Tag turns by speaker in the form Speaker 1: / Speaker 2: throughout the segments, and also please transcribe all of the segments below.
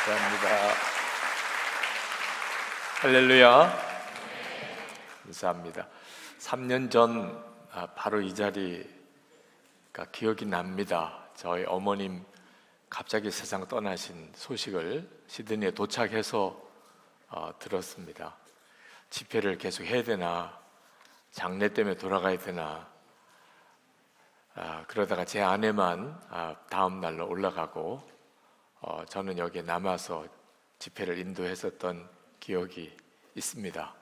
Speaker 1: 감사합니다. 할렐루야. 감사합니다. 3년 전 바로 이 자리가 기억이 납니다. 저희 어머님 갑자기 세상 떠나신 소식을 시드니에 도착해서 들었습니다. 집회를 계속 해야 되나, 장례 때문에 돌아가야 되나, 그러다가 제 아내만 다음 날로 올라가고 저는 여기에 남아서 집회를 인도했었던 기억이 있습니다.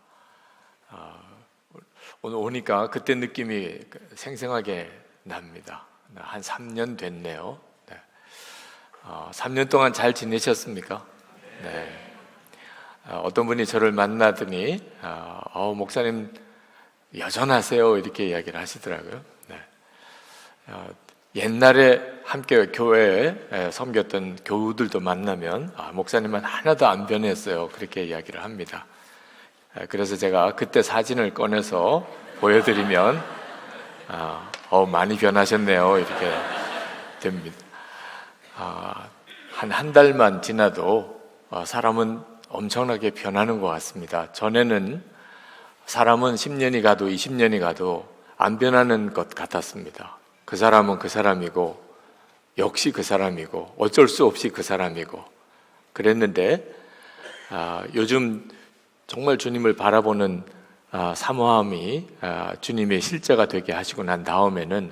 Speaker 1: 오늘 오니까 그때 느낌이 생생하게 납니다. 한 3년 됐네요. 네. 3년 동안 잘 지내셨습니까? 네. 어떤 분이 저를 만나더니 목사님 여전하세요 이렇게 이야기를 하시더라고요. 네. 옛날에 함께 교회에 섬겼던 교우들도 만나면 목사님은 하나도 안 변했어요 그렇게 이야기를 합니다. 그래서 제가 그때 사진을 꺼내서 보여드리면 많이 변하셨네요 이렇게 됩니다. 한 달만 지나도 사람은 엄청나게 변하는 것 같습니다. 전에는 사람은 10년이 가도 20년이 가도 안 변하는 것 같았습니다. 그 사람은 그 사람이고 역시 그 사람이고 어쩔 수 없이 그 사람이고 그랬는데 요즘 정말 주님을 바라보는 사모함이 주님의 실제가 되게 하시고 난 다음에는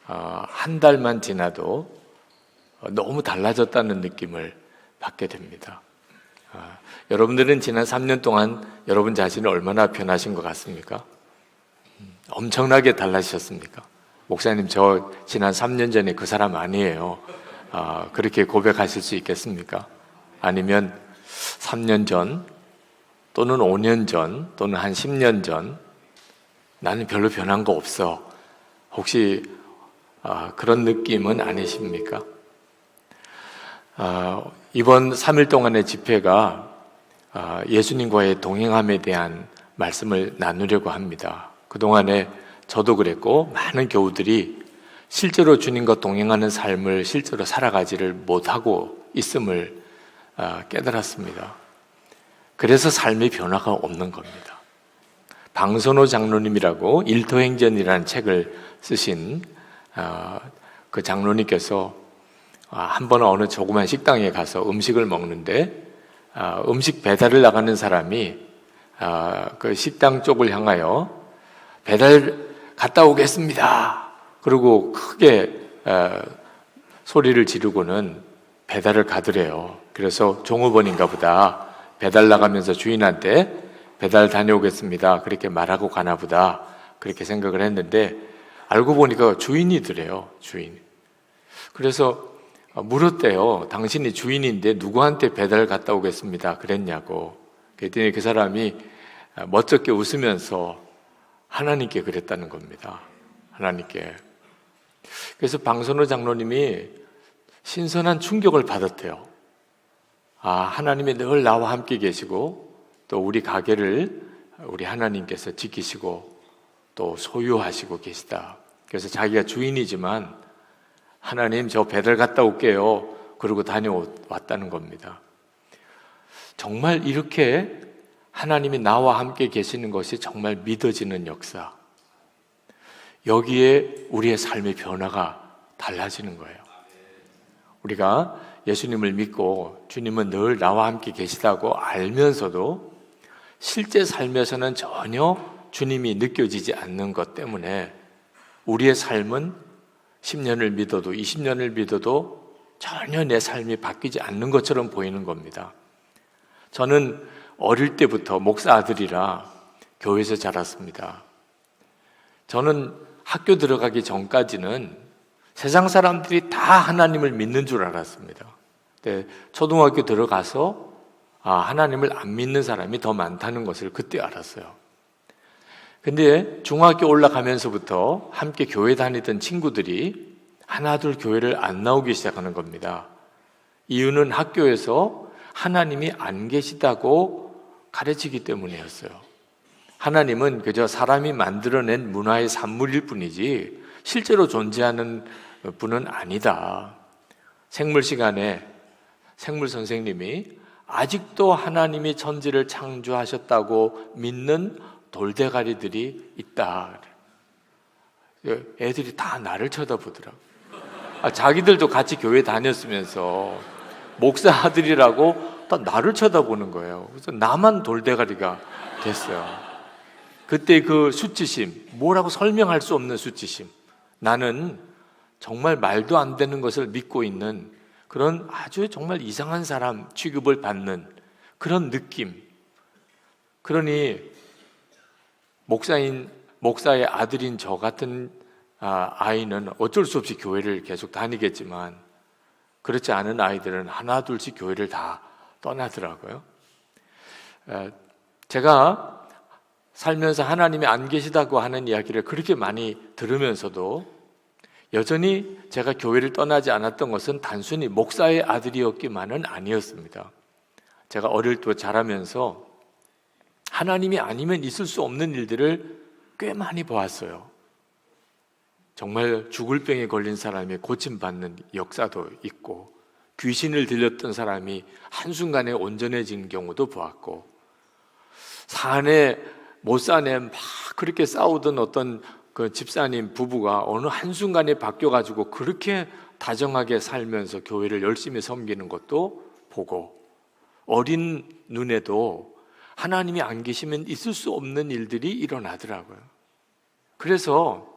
Speaker 1: 한 달만 지나도 너무 달라졌다는 느낌을 받게 됩니다. 여러분들은 지난 3년 동안 여러분 자신을 얼마나 변하신 것 같습니까? 엄청나게 달라지셨습니까? 목사님 저 지난 3년 전에 그 사람 아니에요. 그렇게 고백하실 수 있겠습니까? 아니면 3년 전 또는 5년 전 또는 한 10년 전 나는 별로 변한 거 없어. 혹시 그런 느낌은 아니십니까? 이번 3일 동안의 집회가 예수님과의 동행함에 대한 말씀을 나누려고 합니다. 그동안에 저도 그랬고 많은 교우들이 실제로 주님과 동행하는 삶을 실제로 살아가지를 못하고 있음을 깨달았습니다. 그래서 삶의 변화가 없는 겁니다. 방선호 장로님이라고 일터행전이라는 책을 쓰신 그 장로님께서 한 번은 어느 조그만 식당에 가서 음식을 먹는데 음식 배달을 나가는 사람이 그 식당 쪽을 향하여 배달 갔다 오겠습니다. 그리고 크게 소리를 지르고는 배달을 가더래요. 그래서 종업원인가 보다. 배달 나가면서 주인한테 배달 다녀오겠습니다. 그렇게 말하고 가나 보다. 그렇게 생각을 했는데 알고 보니까 주인이더래요. 주인. 그래서 물었대요. 당신이 주인인데 누구한테 배달 갔다 오겠습니다. 그랬냐고. 그랬더니 그 사람이 멋쩍게 웃으면서 하나님께 그랬다는 겁니다. 하나님께. 그래서 방선호 장로님이 신선한 충격을 받았대요. 하나님이 늘 나와 함께 계시고 또 우리 가게를 우리 하나님께서 지키시고 또 소유하시고 계시다. 그래서 자기가 주인이지만 하나님 저 배달 갔다 올게요. 그러고 다녀왔다는 겁니다. 정말 이렇게 하나님이 나와 함께 계시는 것이 정말 믿어지는 역사. 여기에 우리의 삶의 변화가 달라지는 거예요. 우리가 예수님을 믿고 주님은 늘 나와 함께 계시다고 알면서도 실제 삶에서는 전혀 주님이 느껴지지 않는 것 때문에 우리의 삶은 10년을 믿어도 20년을 믿어도 전혀 내 삶이 바뀌지 않는 것처럼 보이는 겁니다. 저는 어릴 때부터 목사 아들이라 교회에서 자랐습니다. 저는 학교 들어가기 전까지는 세상 사람들이 다 하나님을 믿는 줄 알았습니다. 근데 초등학교 들어가서 하나님을 안 믿는 사람이 더 많다는 것을 그때 알았어요. 근데 중학교 올라가면서부터 함께 교회 다니던 친구들이 하나둘 교회를 안 나오기 시작하는 겁니다. 이유는 학교에서 하나님이 안 계시다고 가르치기 때문이었어요. 하나님은 그저 사람이 만들어낸 문화의 산물일 뿐이지 실제로 존재하는 분은 아니다. 생물 시간에 생물 선생님이 아직도 하나님이 천지를 창조하셨다고 믿는 돌대가리들이 있다. 애들이 다 나를 쳐다보더라고. 자기들도 같이 교회 다녔으면서 목사 아들이라고 다 나를 쳐다보는 거예요. 그래서 나만 돌대가리가 됐어요. 그때 그 수치심, 뭐라고 설명할 수 없는 수치심. 나는 정말 말도 안 되는 것을 믿고 있는 그런 아주 정말 이상한 사람 취급을 받는 그런 느낌. 그러니 목사의 아들인 저 같은 아이는 어쩔 수 없이 교회를 계속 다니겠지만 그렇지 않은 아이들은 하나 둘씩 교회를 다 떠나더라고요. 제가 살면서 하나님이 안 계시다고 하는 이야기를 그렇게 많이 들으면서도 여전히 제가 교회를 떠나지 않았던 것은 단순히 목사의 아들이었기만은 아니었습니다. 제가 어릴 때 자라면서 하나님이 아니면 있을 수 없는 일들을 꽤 많이 보았어요. 정말 죽을 병에 걸린 사람이 고침받는 역사도 있고, 귀신을 들렸던 사람이 한순간에 온전해진 경우도 보았고, 산에 못 사네 막 그렇게 싸우던 어떤 그 집사님 부부가 어느 한순간에 바뀌어가지고 그렇게 다정하게 살면서 교회를 열심히 섬기는 것도 보고, 어린 눈에도 하나님이 안 계시면 있을 수 없는 일들이 일어나더라고요. 그래서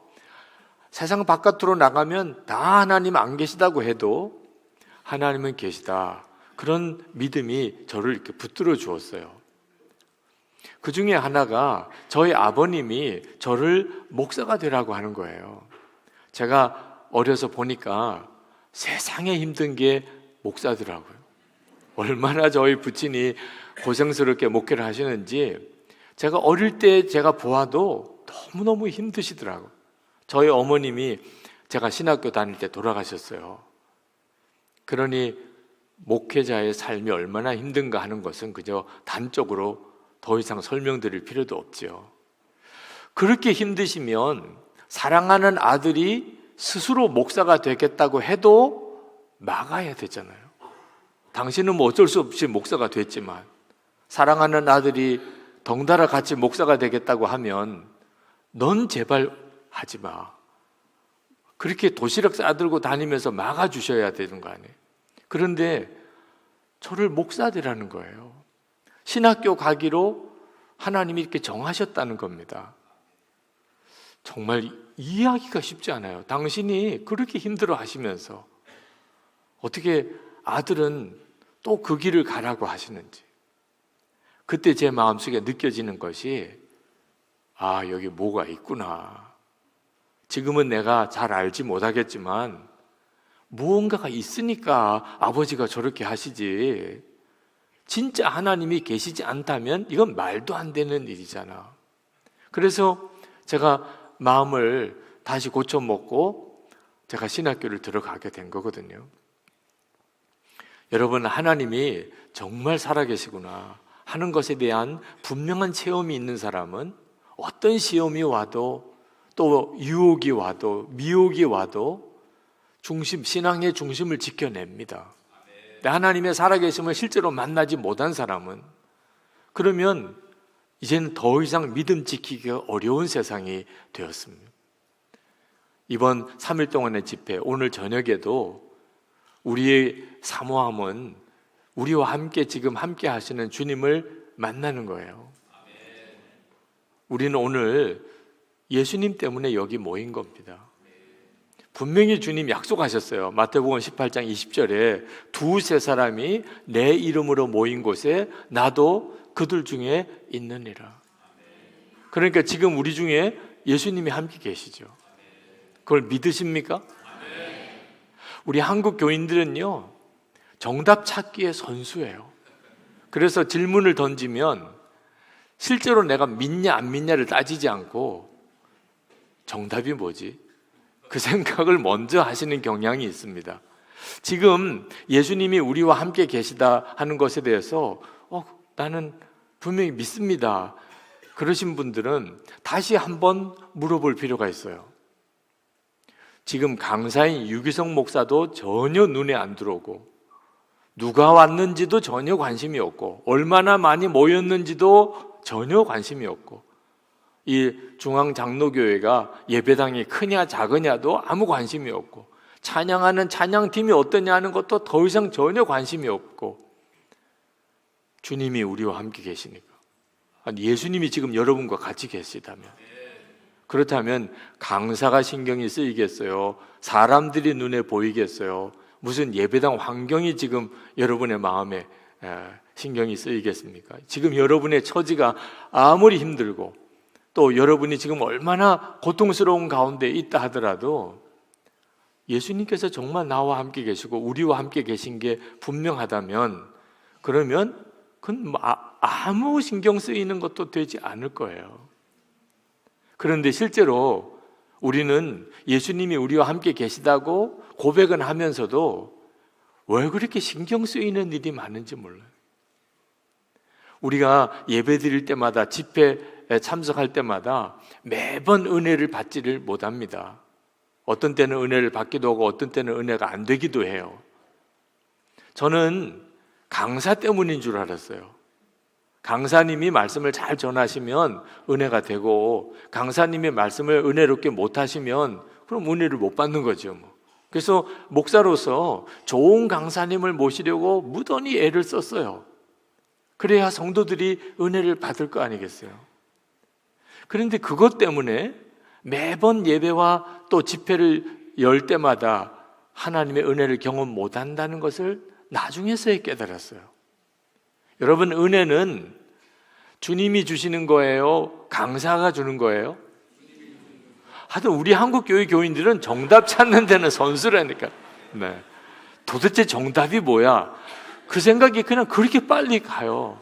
Speaker 1: 세상 바깥으로 나가면 다 하나님 안 계시다고 해도 하나님은 계시다, 그런 믿음이 저를 이렇게 붙들어 주었어요. 그 중에 하나가 저희 아버님이 저를 목사가 되라고 하는 거예요. 제가 어려서 보니까 세상에 힘든 게 목사더라고요. 얼마나 저희 부친이 고생스럽게 목회를 하시는지 제가 어릴 때 제가 보아도 너무너무 힘드시더라고요. 저희 어머님이 제가 신학교 다닐 때 돌아가셨어요. 그러니 목회자의 삶이 얼마나 힘든가 하는 것은 그저 단적으로 더 이상 설명드릴 필요도 없지요. 그렇게 힘드시면 사랑하는 아들이 스스로 목사가 되겠다고 해도 막아야 되잖아요. 당신은 뭐 어쩔 수 없이 목사가 됐지만 사랑하는 아들이 덩달아 같이 목사가 되겠다고 하면 넌 제발 하지 마. 그렇게 도시락 싸들고 다니면서 막아주셔야 되는 거 아니에요. 그런데 저를 목사 되라는 거예요. 신학교 가기로 하나님이 이렇게 정하셨다는 겁니다. 정말 이해하기가 쉽지 않아요. 당신이 그렇게 힘들어 하시면서 어떻게 아들은 또 그 길을 가라고 하시는지. 그때 제 마음속에 느껴지는 것이, 아, 여기 뭐가 있구나. 지금은 내가 잘 알지 못하겠지만 무언가가 있으니까 아버지가 저렇게 하시지, 진짜 하나님이 계시지 않다면 이건 말도 안 되는 일이잖아. 그래서 제가 마음을 다시 고쳐먹고 제가 신학교를 들어가게 된 거거든요. 여러분, 하나님이 정말 살아계시구나 하는 것에 대한 분명한 체험이 있는 사람은 어떤 시험이 와도, 또 유혹이 와도, 미혹이 와도 신앙의 중심을 지켜냅니다. 하나님의 살아계심을 실제로 만나지 못한 사람은, 그러면 이제는 더 이상 믿음 지키기가 어려운 세상이 되었습니다. 이번 3일 동안의 집회, 오늘 저녁에도 우리의 사모함은 우리와 함께 지금 함께 하시는 주님을 만나는 거예요. 우리는 오늘 예수님 때문에 여기 모인 겁니다. 분명히 주님 약속하셨어요. 마태복음 18장 20절에 두세 사람이 내 이름으로 모인 곳에 나도 그들 중에 있느니라. 그러니까 지금 우리 중에 예수님이 함께 계시죠. 그걸 믿으십니까? 우리 한국 교인들은요, 정답 찾기에 선수예요. 그래서 질문을 던지면 실제로 내가 믿냐 안 믿냐를 따지지 않고 정답이 뭐지? 그 생각을 먼저 하시는 경향이 있습니다. 지금 예수님이 우리와 함께 계시다 하는 것에 대해서 나는 분명히 믿습니다, 그러신 분들은 다시 한번 물어볼 필요가 있어요. 지금 강사인 유기성 목사도 전혀 눈에 안 들어오고 누가 왔는지도 전혀 관심이 없고 얼마나 많이 모였는지도 전혀 관심이 없고 이 중앙장로교회가 예배당이 크냐 작으냐도 아무 관심이 없고 찬양하는 찬양팀이 어떠냐 하는 것도 더 이상 전혀 관심이 없고 주님이 우리와 함께 계시니까 아니, 예수님이 지금 여러분과 같이 계시다면 그렇다면 강사가 신경이 쓰이겠어요? 사람들이 눈에 보이겠어요? 무슨 예배당 환경이 지금 여러분의 마음에 신경이 쓰이겠습니까? 지금 여러분의 처지가 아무리 힘들고 또 여러분이 지금 얼마나 고통스러운 가운데 있다 하더라도 예수님께서 정말 나와 함께 계시고 우리와 함께 계신 게 분명하다면 그러면 그건 아무 신경 쓰이는 것도 되지 않을 거예요. 그런데 실제로 우리는 예수님이 우리와 함께 계시다고 고백은 하면서도 왜 그렇게 신경 쓰이는 일이 많은지 몰라요. 우리가 예배 드릴 때마다 집회에 참석할 때마다 매번 은혜를 받지를 못합니다. 어떤 때는 은혜를 받기도 하고 어떤 때는 은혜가 안 되기도 해요. 저는 강사 때문인 줄 알았어요. 강사님이 말씀을 잘 전하시면 은혜가 되고 강사님의 말씀을 은혜롭게 못하시면 그럼 은혜를 못 받는 거죠. 그래서 목사로서 좋은 강사님을 모시려고 무던히 애를 썼어요. 그래야 성도들이 은혜를 받을 거 아니겠어요? 그런데 그것 때문에 매번 예배와 또 집회를 열 때마다 하나님의 은혜를 경험 못한다는 것을 나중에서야 깨달았어요. 여러분, 은혜는 주님이 주시는 거예요? 강사가 주는 거예요? 하여튼 우리 한국 교회 교인들은 정답 찾는 데는 선수라니까. 네. 도대체 정답이 뭐야? 그 생각이 그냥 그렇게 빨리 가요.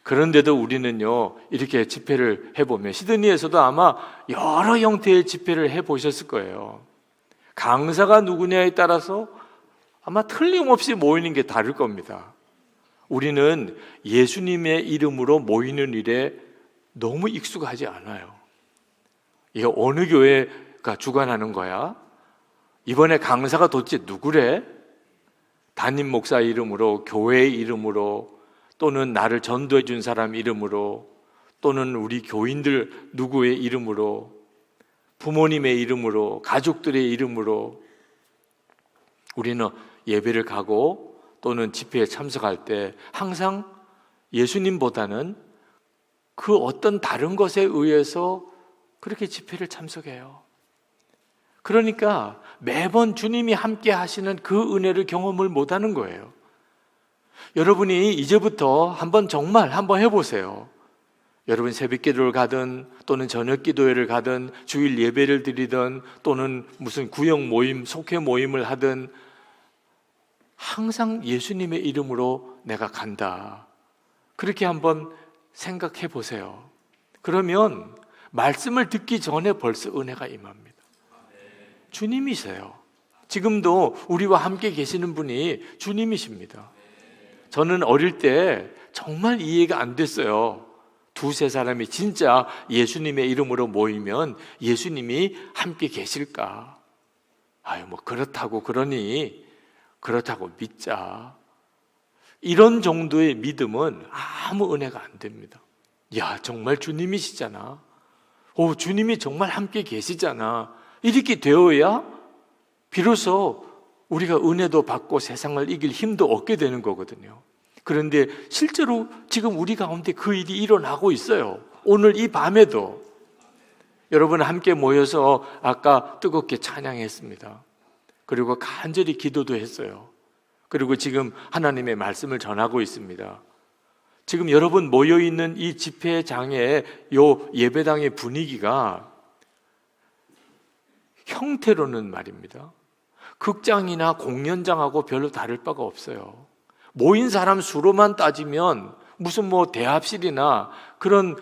Speaker 1: 그런데도 우리는요, 이렇게 집회를 해보면 시드니에서도 아마 여러 형태의 집회를 해보셨을 거예요. 강사가 누구냐에 따라서 아마 틀림없이 모이는 게 다를 겁니다. 우리는 예수님의 이름으로 모이는 일에 너무 익숙하지 않아요. 이게 어느 교회가 주관하는 거야? 이번에 강사가 도대체 누구래? 담임 목사 이름으로, 교회의 이름으로, 또는 나를 전도해 준 사람 이름으로, 또는 우리 교인들 누구의 이름으로, 부모님의 이름으로, 가족들의 이름으로 우리는 예배를 가고 또는 집회에 참석할 때 항상 예수님보다는 그 어떤 다른 것에 의해서 그렇게 집회를 참석해요. 그러니까 매번 주님이 함께 하시는 그 은혜를 경험을 못하는 거예요. 여러분이 이제부터 정말 한번 해보세요. 여러분 새벽 기도를 가든 또는 저녁 기도회를 가든 주일 예배를 드리든 또는 무슨 구역 모임, 속회 모임을 하든 항상 예수님의 이름으로 내가 간다. 그렇게 한번 생각해 보세요. 그러면 말씀을 듣기 전에 벌써 은혜가 임합니다. 주님이세요. 지금도 우리와 함께 계시는 분이 주님이십니다. 저는 어릴 때 정말 이해가 안 됐어요. 두세 사람이 진짜 예수님의 이름으로 모이면 예수님이 함께 계실까? 그렇다고 그러니 그렇다고 믿자. 이런 정도의 믿음은 아무 은혜가 안 됩니다. 야, 정말 주님이시잖아. 주님이 정말 함께 계시잖아. 이렇게 되어야 비로소 우리가 은혜도 받고 세상을 이길 힘도 얻게 되는 거거든요. 그런데 실제로 지금 우리 가운데 그 일이 일어나고 있어요. 오늘 이 밤에도 여러분 함께 모여서 아까 뜨겁게 찬양했습니다. 그리고 간절히 기도도 했어요. 그리고 지금 하나님의 말씀을 전하고 있습니다. 지금 여러분 모여있는 이 집회장의 요 예배당의 분위기가 형태로는 말입니다, 극장이나 공연장하고 별로 다를 바가 없어요. 모인 사람 수로만 따지면 무슨 대합실이나 그런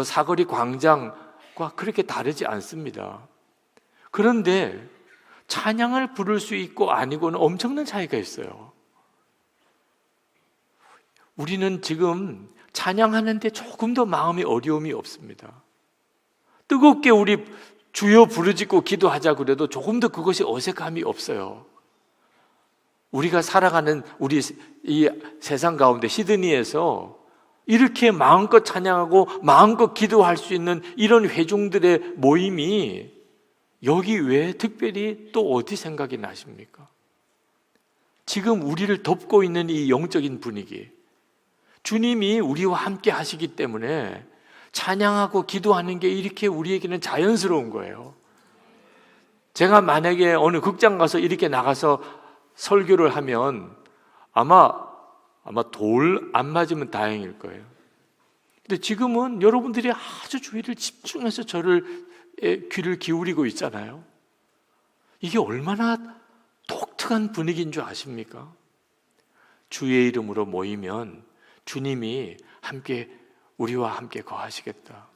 Speaker 1: 사거리 광장과 그렇게 다르지 않습니다. 그런데 찬양을 부를 수 있고 아니고는 엄청난 차이가 있어요. 우리는 지금 찬양하는데 조금 더 마음의 어려움이 없습니다. 뜨겁게 우리 주여 부르짖고 기도하자 그래도 조금 더 그것이 어색함이 없어요. 우리가 살아가는 우리 이 세상 가운데 시드니에서 이렇게 마음껏 찬양하고 마음껏 기도할 수 있는 이런 회중들의 모임이 여기 외에 특별히 또 어디 생각이 나십니까? 지금 우리를 덮고 있는 이 영적인 분위기, 주님이 우리와 함께 하시기 때문에 찬양하고 기도하는 게 이렇게 우리에게는 자연스러운 거예요. 제가 만약에 어느 극장 가서 이렇게 나가서 설교를 하면 아마 돌 안 맞으면 다행일 거예요. 근데 지금은 여러분들이 아주 주의를 집중해서 귀를 기울이고 있잖아요. 이게 얼마나 독특한 분위기인 줄 아십니까? 주의 이름으로 모이면 주님이 우리와 함께 거하시겠다.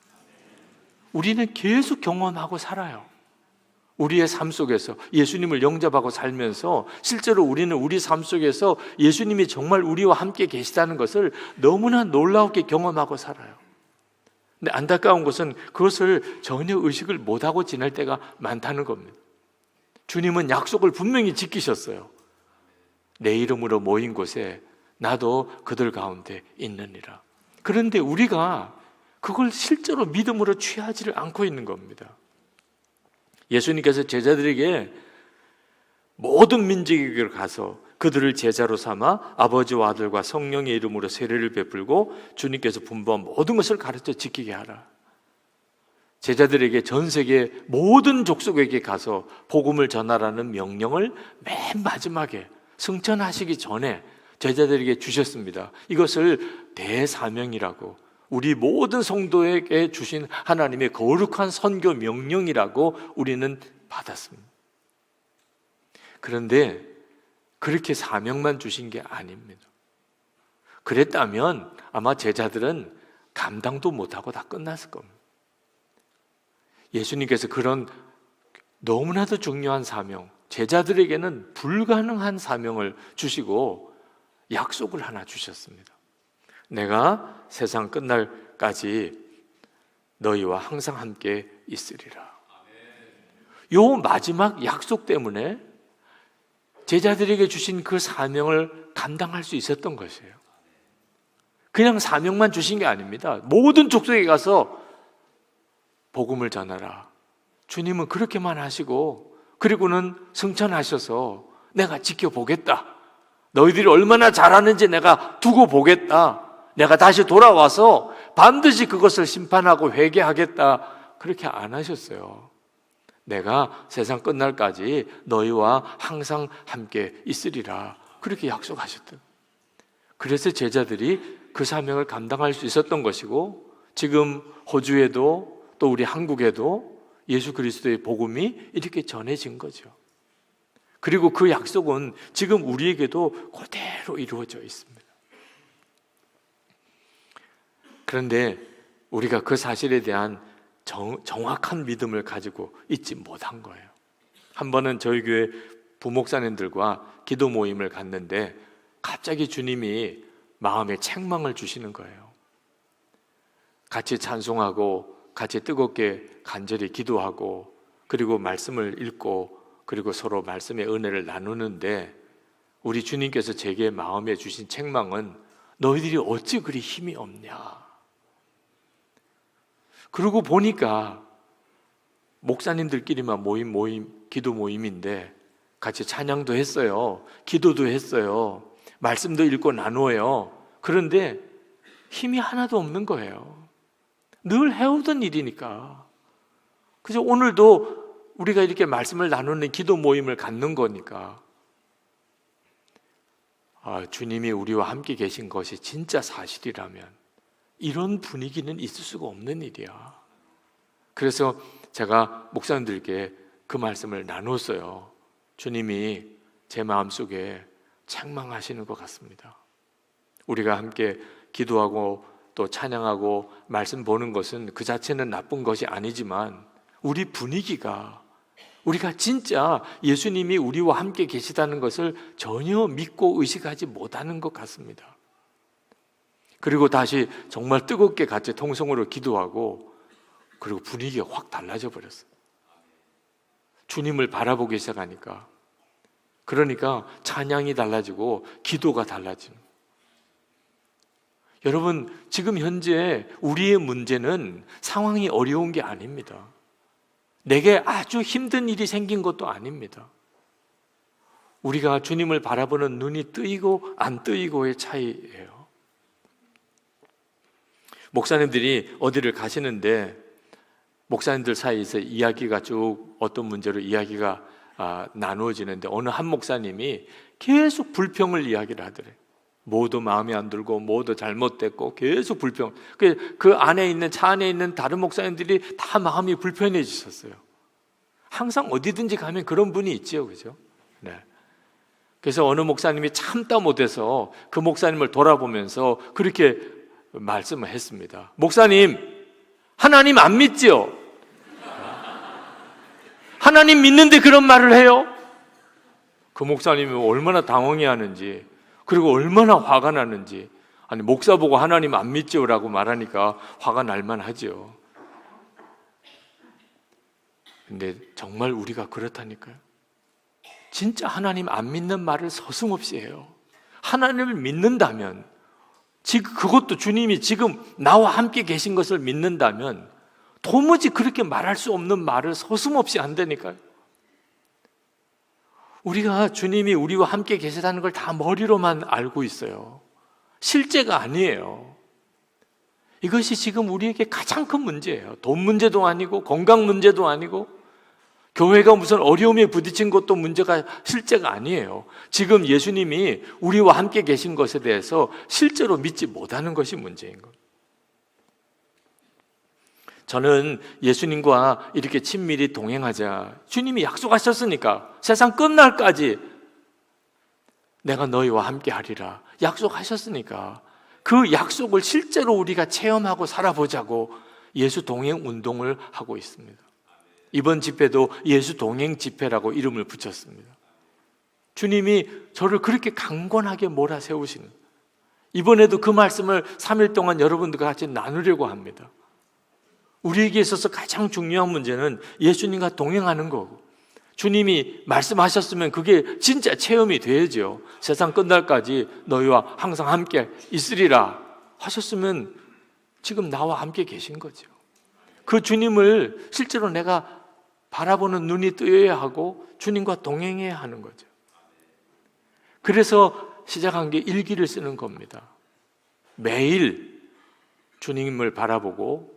Speaker 1: 우리는 계속 경험하고 살아요. 우리의 삶 속에서 예수님을 영접하고 살면서 실제로 우리는 우리 삶 속에서 예수님이 정말 우리와 함께 계시다는 것을 너무나 놀라웠게 경험하고 살아요. 근데 안타까운 것은 그것을 전혀 의식을 못하고 지낼 때가 많다는 겁니다. 주님은 약속을 분명히 지키셨어요. 내 이름으로 모인 곳에 나도 그들 가운데 있느니라. 그런데 우리가 그걸 실제로 믿음으로 취하지를 않고 있는 겁니다. 예수님께서 제자들에게 모든 민족에게 가서 그들을 제자로 삼아 아버지와 아들과 성령의 이름으로 세례를 베풀고 주님께서 분부한 모든 것을 가르쳐 지키게 하라. 제자들에게 전 세계 모든 족속에게 가서 복음을 전하라는 명령을 맨 마지막에 승천하시기 전에 제자들에게 주셨습니다. 이것을 대사명이라고, 우리 모든 성도에게 주신 하나님의 거룩한 선교 명령이라고 우리는 받았습니다. 그런데 그렇게 사명만 주신 게 아닙니다. 그랬다면 아마 제자들은 감당도 못하고 다 끝났을 겁니다. 예수님께서 그런 너무나도 중요한 사명, 제자들에게는 불가능한 사명을 주시고 약속을 하나 주셨습니다. 내가 세상 끝날까지 너희와 항상 함께 있으리라. 요 마지막 약속 때문에 제자들에게 주신 그 사명을 감당할 수 있었던 것이에요. 그냥 사명만 주신 게 아닙니다. 모든 족속에 가서 복음을 전하라. 주님은 그렇게만 하시고 그리고는 승천하셔서 내가 지켜보겠다. 너희들이 얼마나 잘하는지 내가 두고 보겠다. 내가 다시 돌아와서 반드시 그것을 심판하고 회개하겠다. 그렇게 안 하셨어요. 내가 세상 끝날까지 너희와 항상 함께 있으리라. 그렇게 약속하셨던. 그래서 제자들이 그 사명을 감당할 수 있었던 것이고, 지금 호주에도 또 우리 한국에도 예수 그리스도의 복음이 이렇게 전해진 거죠. 그리고 그 약속은 지금 우리에게도 그대로 이루어져 있습니다. 그런데 우리가 그 사실에 대한 정확한 믿음을 가지고 있지 못한 거예요. 한 번은 저희 교회 부목사님들과 기도 모임을 갔는데 갑자기 주님이 마음에 책망을 주시는 거예요. 같이 찬송하고 같이 뜨겁게 간절히 기도하고 그리고 말씀을 읽고 그리고 서로 말씀의 은혜를 나누는데 우리 주님께서 제게 마음에 주신 책망은 너희들이 어찌 그리 힘이 없냐. 그러고 보니까 목사님들끼리만 모임 기도 모임인데 같이 찬양도 했어요. 기도도 했어요. 말씀도 읽고 나누어요. 그런데 힘이 하나도 없는 거예요. 늘 해오던 일이니까. 그래서 오늘도 우리가 이렇게 말씀을 나누는 기도 모임을 갖는 거니까 주님이 우리와 함께 계신 것이 진짜 사실이라면 이런 분위기는 있을 수가 없는 일이야. 그래서 제가 목사님들께 그 말씀을 나눴어요. 주님이 제 마음속에 책망하시는 것 같습니다. 우리가 함께 기도하고 또 찬양하고 말씀 보는 것은 그 자체는 나쁜 것이 아니지만 우리 분위기가 우리가 진짜 예수님이 우리와 함께 계시다는 것을 전혀 믿고 의식하지 못하는 것 같습니다. 그리고 다시 정말 뜨겁게 같이 통성으로 기도하고 그리고 분위기가 확 달라져 버렸어요. 주님을 바라보기 시작하니까 그러니까 찬양이 달라지고 기도가 달라지는. 여러분, 지금 현재 우리의 문제는 상황이 어려운 게 아닙니다. 내게 아주 힘든 일이 생긴 것도 아닙니다. 우리가 주님을 바라보는 눈이 뜨이고 안 뜨이고의 차이예요. 목사님들이 어디를 가시는데 목사님들 사이에서 이야기가 쭉 어떤 문제로 이야기가 나누어지는데 어느 한 목사님이 계속 불평을 이야기를 하더래요. 뭐도 마음에 안 들고 뭐도 잘못됐고 계속 불평. 그 안에 있는 차 안에 있는 다른 목사님들이 다 마음이 불편해지셨어요. 항상 어디든지 가면 그런 분이 있지요, 그죠? 네. 그래서 어느 목사님이 참다 못해서 그 목사님을 돌아보면서 그렇게 말씀을 했습니다. 목사님, 하나님 안 믿지요? 하나님 믿는데 그런 말을 해요? 그 목사님이 얼마나 당황해하는지, 그리고 얼마나 화가 나는지. 아니, 목사 보고 하나님 안 믿지요? 라고 말하니까 화가 날만 하죠. 근데 정말 우리가 그렇다니까요. 진짜 하나님 안 믿는 말을 서슴없이 해요. 하나님을 믿는다면, 지금 그것도 주님이 지금 나와 함께 계신 것을 믿는다면 도무지 그렇게 말할 수 없는 말을 서슴없이 한다니까요. 우리가 주님이 우리와 함께 계시다는 걸 다 머리로만 알고 있어요. 실제가 아니에요. 이것이 지금 우리에게 가장 큰 문제예요. 돈 문제도 아니고 건강 문제도 아니고 교회가 무슨 어려움에 부딪힌 것도 문제가 실제가 아니에요. 지금 예수님이 우리와 함께 계신 것에 대해서 실제로 믿지 못하는 것이 문제인 것. 저는 예수님과 이렇게 친밀히 동행하자. 주님이 약속하셨으니까 세상 끝날까지 내가 너희와 함께 하리라 약속하셨으니까 그 약속을 실제로 우리가 체험하고 살아보자고 예수 동행 운동을 하고 있습니다. 이번 집회도 예수 동행 집회라고 이름을 붙였습니다. 주님이 저를 그렇게 강권하게 몰아세우시는, 이번에도 그 말씀을 3일 동안 여러분들과 같이 나누려고 합니다. 우리에게 있어서 가장 중요한 문제는 예수님과 동행하는 거고, 주님이 말씀하셨으면 그게 진짜 체험이 되야죠. 세상 끝날까지 너희와 항상 함께 있으리라 하셨으면 지금 나와 함께 계신 거죠. 그 주님을 실제로 내가 바라보는 눈이 뜨여야 하고 주님과 동행해야 하는 거죠. 그래서 시작한 게 일기를 쓰는 겁니다. 매일 주님을 바라보고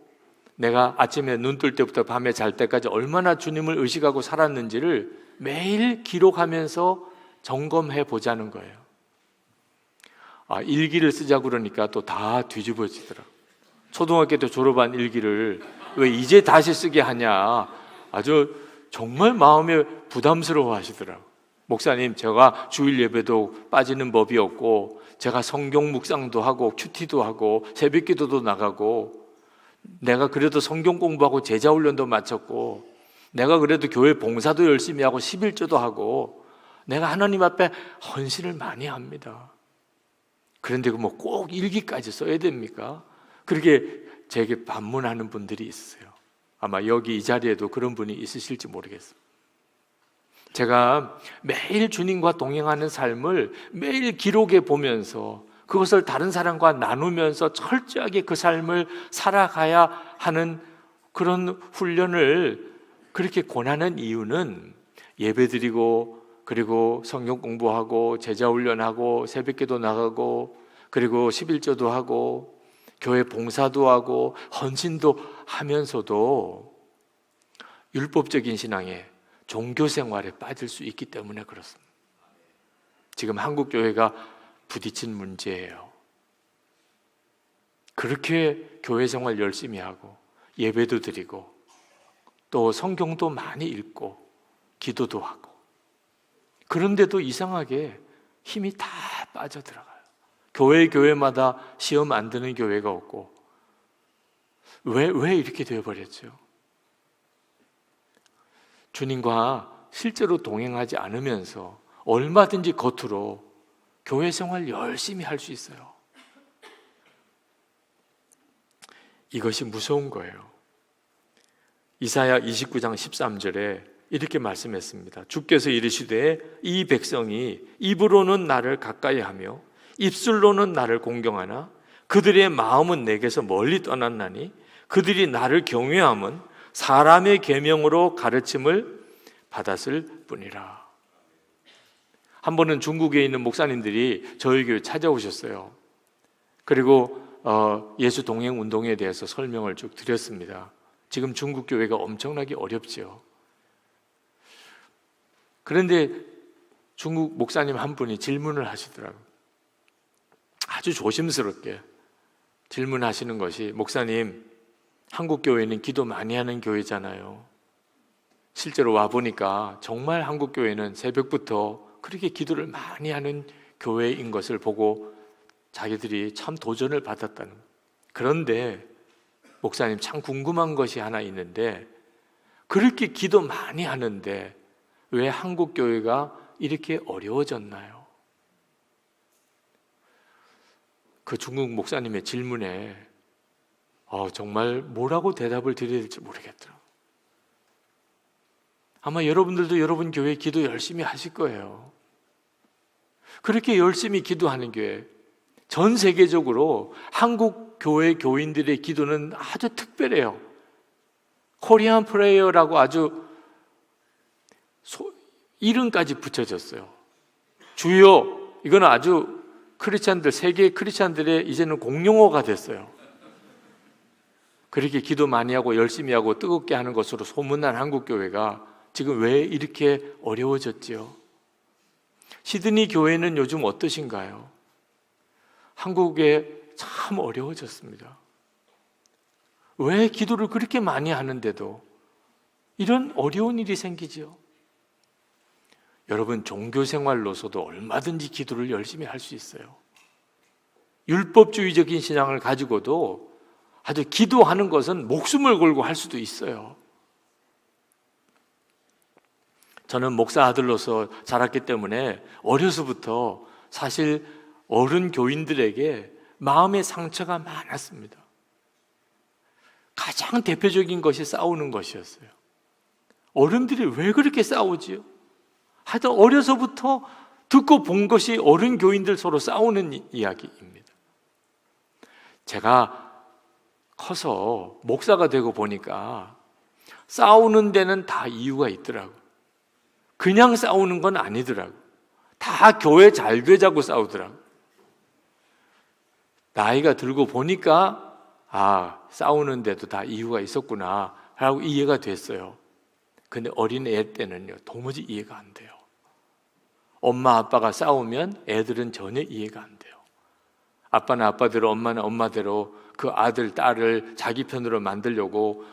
Speaker 1: 내가 아침에 눈 뜰 때부터 밤에 잘 때까지 얼마나 주님을 의식하고 살았는지를 매일 기록하면서 점검해 보자는 거예요. 일기를 쓰자고 그러니까 또 다 뒤집어지더라고요. 초등학교 때 졸업한 일기를 왜 이제 다시 쓰게 하냐, 아주 정말 마음에 부담스러워 하시더라고요. 목사님, 제가 주일 예배도 빠지는 법이 없고 제가 성경 묵상도 하고 큐티도 하고 새벽 기도도 나가고 내가 그래도 성경 공부하고 제자 훈련도 마쳤고 내가 그래도 교회 봉사도 열심히 하고 11조도 하고 내가 하나님 앞에 헌신을 많이 합니다. 그런데 뭐 꼭 일기까지 써야 됩니까? 그렇게 제게 반문하는 분들이 있어요. 아마 여기 이 자리에도 그런 분이 있으실지 모르겠어요. 제가 매일 주님과 동행하는 삶을 매일 기록해 보면서 그것을 다른 사람과 나누면서 철저하게 그 삶을 살아가야 하는 그런 훈련을 그렇게 권하는 이유는 예배드리고 그리고 성경 공부하고 제자 훈련하고 새벽기도 나가고 그리고 11조도 하고 교회 봉사도 하고 헌신도 하면서도 율법적인 신앙에 종교 생활에 빠질 수 있기 때문에 그렇습니다. 지금 한국 교회가 부딪힌 문제예요. 그렇게 교회 생활 열심히 하고 예배도 드리고 또 성경도 많이 읽고 기도도 하고 그런데도 이상하게 힘이 다 빠져들어가요. 교회마다 시험 안 드는 교회가 없고 왜 이렇게 되어버렸죠? 주님과 실제로 동행하지 않으면서 얼마든지 겉으로 교회 생활 열심히 할 수 있어요. 이것이 무서운 거예요. 이사야 29장 13절에 이렇게 말씀했습니다. 주께서 이르시되 이 백성이 입으로는 나를 가까이하며 입술로는 나를 공경하나 그들의 마음은 내게서 멀리 떠났나니 그들이 나를 경외함은 사람의 계명으로 가르침을 받았을 뿐이라. 한 번은 중국에 있는 목사님들이 저희 교회 찾아오셨어요. 그리고 예수 동행 운동에 대해서 설명을 쭉 드렸습니다. 지금 중국 교회가 엄청나게 어렵죠. 그런데 중국 목사님 한 분이 질문을 하시더라고요. 아주 조심스럽게 질문하시는 것이, 목사님, 한국 교회는 기도 많이 하는 교회잖아요. 실제로 와보니까 정말 한국 교회는 새벽부터 그렇게 기도를 많이 하는 교회인 것을 보고 자기들이 참 도전을 받았다는 거예요. 그런데 목사님, 참 궁금한 것이 하나 있는데, 그렇게 기도 많이 하는데 왜 한국 교회가 이렇게 어려워졌나요? 그 중국 목사님의 질문에 정말 뭐라고 대답을 드려야 될지 모르겠더라고요. 아마 여러분들도 여러분 교회 기도 열심히 하실 거예요. 그렇게 열심히 기도하는 교회, 전 세계적으로 한국 교회 교인들의 기도는 아주 특별해요. 코리안 프레이어라고 아주 이름까지 붙여졌어요. 주여, 이거는 아주 크리스찬들, 세계 크리스찬들의 이제는 공용어가 됐어요. 그렇게 기도 많이 하고 열심히 하고 뜨겁게 하는 것으로 소문난 한국 교회가 지금 왜 이렇게 어려워졌지요? 시드니 교회는 요즘 어떠신가요? 한국에 참 어려워졌습니다. 왜 기도를 그렇게 많이 하는데도 이런 어려운 일이 생기죠? 여러분, 종교 생활로서도 얼마든지 기도를 열심히 할 수 있어요. 율법주의적인 신앙을 가지고도 아주 기도하는 것은 목숨을 걸고 할 수도 있어요. 저는 목사 아들로서 자랐기 때문에 어려서부터 사실 어른 교인들에게 마음의 상처가 많았습니다. 가장 대표적인 것이 싸우는 것이었어요. 어른들이 왜 그렇게 싸우지요? 하여튼 어려서부터 듣고 본 것이 어른 교인들 서로 싸우는 이야기입니다. 제가 커서 목사가 되고 보니까 싸우는 데는 다 이유가 있더라고요. 그냥 싸우는 건 아니더라고요. 다 교회 잘 되자고 싸우더라고요. 나이가 들고 보니까 싸우는데도 다 이유가 있었구나 라고 이해가 됐어요. 근데 어린 애 때는요, 도무지 이해가 안 돼요. 엄마 아빠가 싸우면 애들은 전혀 이해가 안 돼요. 아빠는 아빠대로, 엄마는 엄마대로 그 아들, 딸을 자기 편으로 만들려고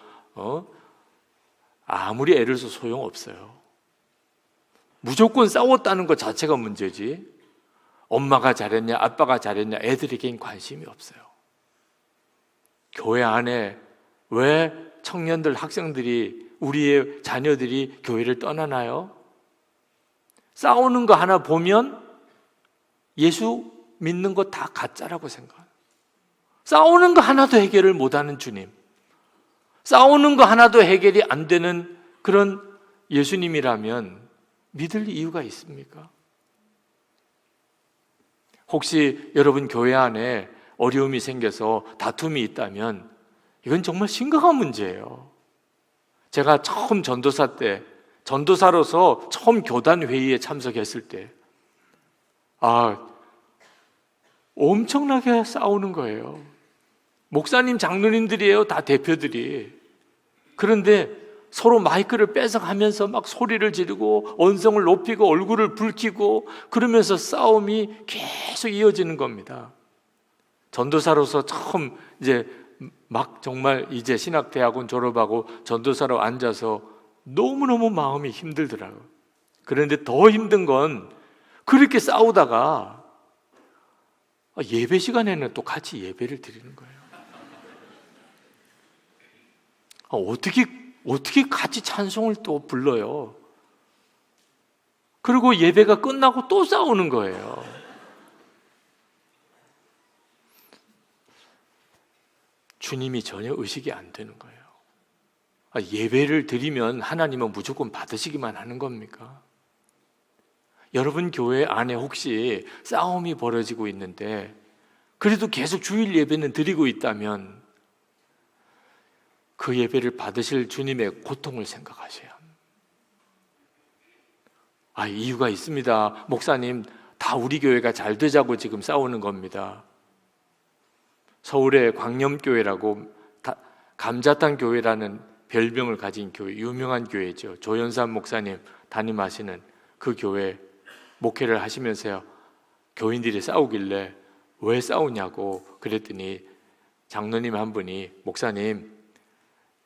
Speaker 1: 아무리 애를 써도 소용없어요. 무조건 싸웠다는 것 자체가 문제지, 엄마가 잘했냐 아빠가 잘했냐 애들에겐 관심이 없어요. 교회 안에 왜 청년들, 학생들이, 우리의 자녀들이 교회를 떠나나요? 싸우는 거 하나 보면 예수 믿는 거 다 가짜라고 생각해요. 싸우는 거 하나도 해결을 못하는 주님, 싸우는 거 하나도 해결이 안 되는 그런 예수님이라면 믿을 이유가 있습니까? 혹시 여러분 교회 안에 어려움이 생겨서 다툼이 있다면 이건 정말 심각한 문제예요. 제가 처음 전도사로서 처음 교단 회의에 참석했을 때 엄청나게 싸우는 거예요. 목사님, 장로님들이에요, 다 대표들이. 그런데 서로 마이크를 뺏어가면서 막 소리를 지르고 언성을 높이고 얼굴을 붉히고 그러면서 싸움이 계속 이어지는 겁니다. 전도사로서 처음 정말 이제 신학대학원 졸업하고 전도사로 앉아서 너무너무 마음이 힘들더라고요. 그런데 더 힘든 건 그렇게 싸우다가 예배 시간에는 또 같이 예배를 드리는 거예요. 어떻게 같이 찬송을 또 불러요? 그리고 예배가 끝나고 또 싸우는 거예요. 주님이 전혀 의식이 안 되는 거예요. 예배를 드리면 하나님은 무조건 받으시기만 하는 겁니까? 여러분 교회 안에 혹시 싸움이 벌어지고 있는데 그래도 계속 주일 예배는 드리고 있다면 그 예배를 받으실 주님의 고통을 생각하셔야 합니다. 이유가 있습니다. 목사님, 다 우리 교회가 잘 되자고 지금 싸우는 겁니다. 서울의 광염교회라고 감자탕 교회라는 별명을 가진 교회, 유명한 교회죠. 조연산 목사님 담임하시는 그 교회 목회를 하시면서요, 교인들이 싸우길래 왜 싸우냐고 그랬더니 장로님 한 분이, 목사님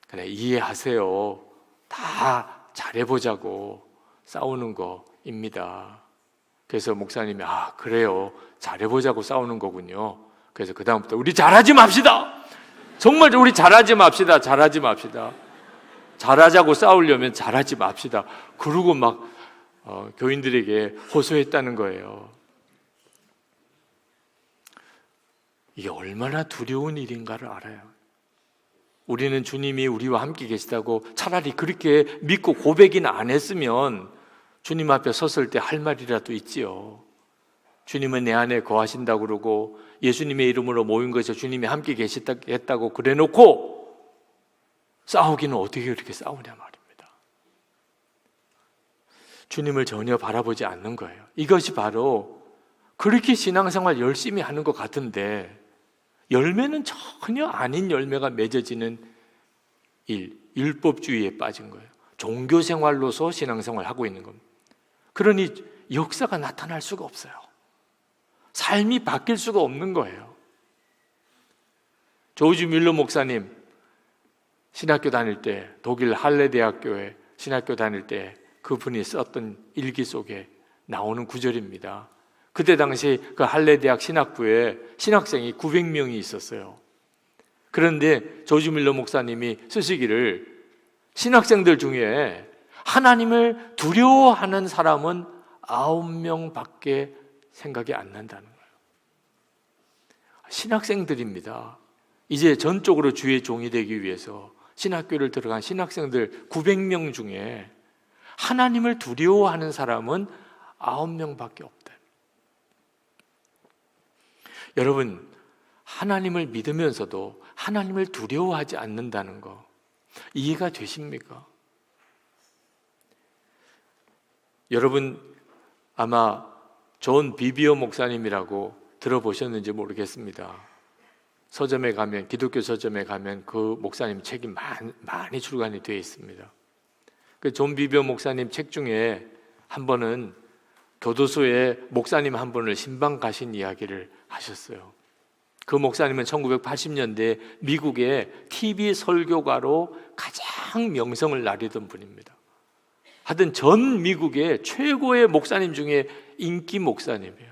Speaker 1: 그래 이해하세요, 다 잘해보자고 싸우는 거입니다. 그래서 목사님이 그래요, 잘해보자고 싸우는 거군요. 그래서 그 다음부터 우리 잘하지 맙시다. 정말 우리 잘하지 맙시다. 잘하자고 싸우려면 잘하지 맙시다. 그러고 막 교인들에게 호소했다는 거예요. 이게 얼마나 두려운 일인가를 알아요. 우리는 주님이 우리와 함께 계시다고 차라리 그렇게 믿고 고백이나 안 했으면 주님 앞에 섰을 때 할 말이라도 있지요. 주님은 내 안에 거하신다고 그러고 예수님의 이름으로 모인 것에 주님이 함께 계시다고 그래놓고 싸우기는 어떻게 그렇게 싸우냐 말입니다. 주님을 전혀 바라보지 않는 거예요. 이것이 바로 그렇게 신앙생활 열심히 하는 것 같은데 열매는 전혀 아닌 열매가 맺어지는 율법주의에 빠진 거예요. 종교생활로서 신앙생활을 하고 있는 겁니다. 그러니 역사가 나타날 수가 없어요. 삶이 바뀔 수가 없는 거예요. 조지 뮬러 목사님 신학교 다닐 때, 독일 할레 대학교에 신학교 다닐 때 그분이 썼던 일기 속에 나오는 구절입니다. 그때 당시 그 할레 대학 신학부에 신학생이 900명이 있었어요. 그런데 조지 뮬러 목사님이 쓰시기를 신학생들 중에 하나님을 두려워하는 사람은 9명밖에 생각이 안 난다는 거예요. 신학생들입니다. 이제 전적으로 주의 종이 되기 위해서 신학교를 들어간 신학생들 900명 중에 하나님을 두려워하는 사람은 9명밖에 없다. 여러분, 하나님을 믿으면서도 하나님을 두려워하지 않는다는 거 이해가 되십니까? 여러분 아마 존 비비어 목사님이라고 들어보셨는지 모르겠습니다. 서점에 가면, 기독교 서점에 가면 그 목사님 책이 많이 출간이 되어 있습니다. 그 존 비비어 목사님 책 중에 한 번은 교도소에 목사님 한 분을 신방 가신 이야기를 하셨어요. 그 목사님은 1980년대 미국의 TV 설교가로 가장 명성을 나리던 분입니다. 하여튼 전 미국의 최고의 목사님 중에 인기 목사님이에요.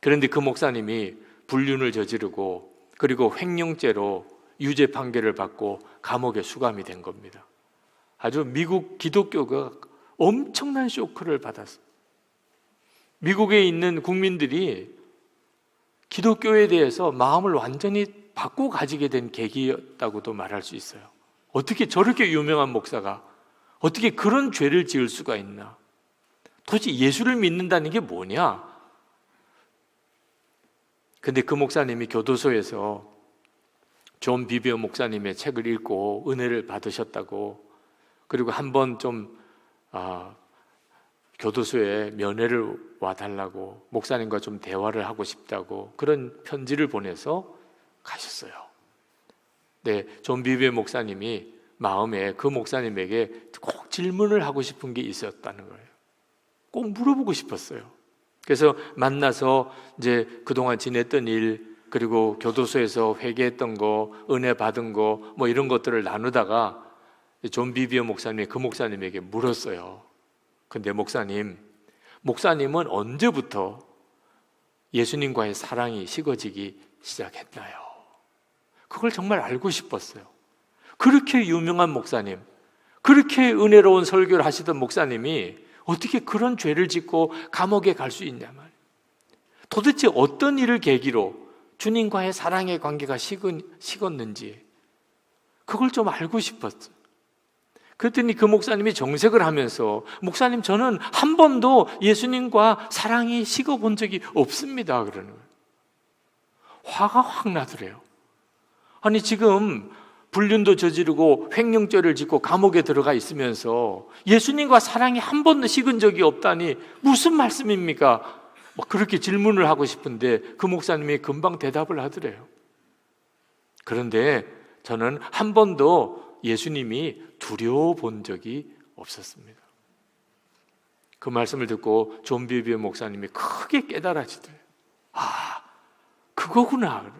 Speaker 1: 그런데 그 목사님이 불륜을 저지르고 그리고 횡령죄로 유죄 판결을 받고 감옥에 수감이 된 겁니다. 아주 미국 기독교가 엄청난 쇼크를 받았어요. 미국에 있는 국민들이 기독교에 대해서 마음을 완전히 바꾸어 가지게 된 계기였다고도 말할 수 있어요. 어떻게 저렇게 유명한 목사가 어떻게 그런 죄를 지을 수가 있나? 도대체 예수를 믿는다는 게 뭐냐? 근데 그 목사님이 교도소에서 존 비비어 목사님의 책을 읽고 은혜를 받으셨다고, 그리고 한번 좀 교도소에 면회를 와달라고, 목사님과 좀 대화를 하고 싶다고 그런 편지를 보내서 가셨어요. 네, 존 비비어 목사님이 마음에 그 목사님에게 꼭 질문을 하고 싶은 게 있었다는 거예요. 꼭 물어보고 싶었어요. 그래서 만나서 이제 그동안 지냈던 일, 그리고 교도소에서 회개했던 거, 은혜 받은 거, 뭐 이런 것들을 나누다가 존 비비어 목사님이 그 목사님에게 물었어요. 근데 목사님은 언제부터 예수님과의 사랑이 식어지기 시작했나요? 그걸 정말 알고 싶었어요. 그렇게 유명한 목사님, 그렇게 은혜로운 설교를 하시던 목사님이 어떻게 그런 죄를 짓고 감옥에 갈 수 있냐 말이에요. 도대체 어떤 일을 계기로 주님과의 사랑의 관계가 식었는지, 그걸 좀 알고 싶었어요. 그랬더니 그 목사님이 정색을 하면서, 목사님, 저는 한 번도 예수님과 사랑이 식어본 적이 없습니다, 그러는 거예요. 화가 확 나더래요. 아니, 지금 불륜도 저지르고 횡령죄를 짓고 감옥에 들어가 있으면서 예수님과 사랑이 한 번도 식은 적이 없다니 무슨 말씀입니까? 그렇게 질문을 하고 싶은데 그 목사님이 금방 대답을 하더래요. 그런데 저는 한 번도 예수님이 두려워 본 적이 없었습니다. 그 말씀을 듣고 존 비비 목사님이 크게 깨달아지더래요. 아, 그거구나.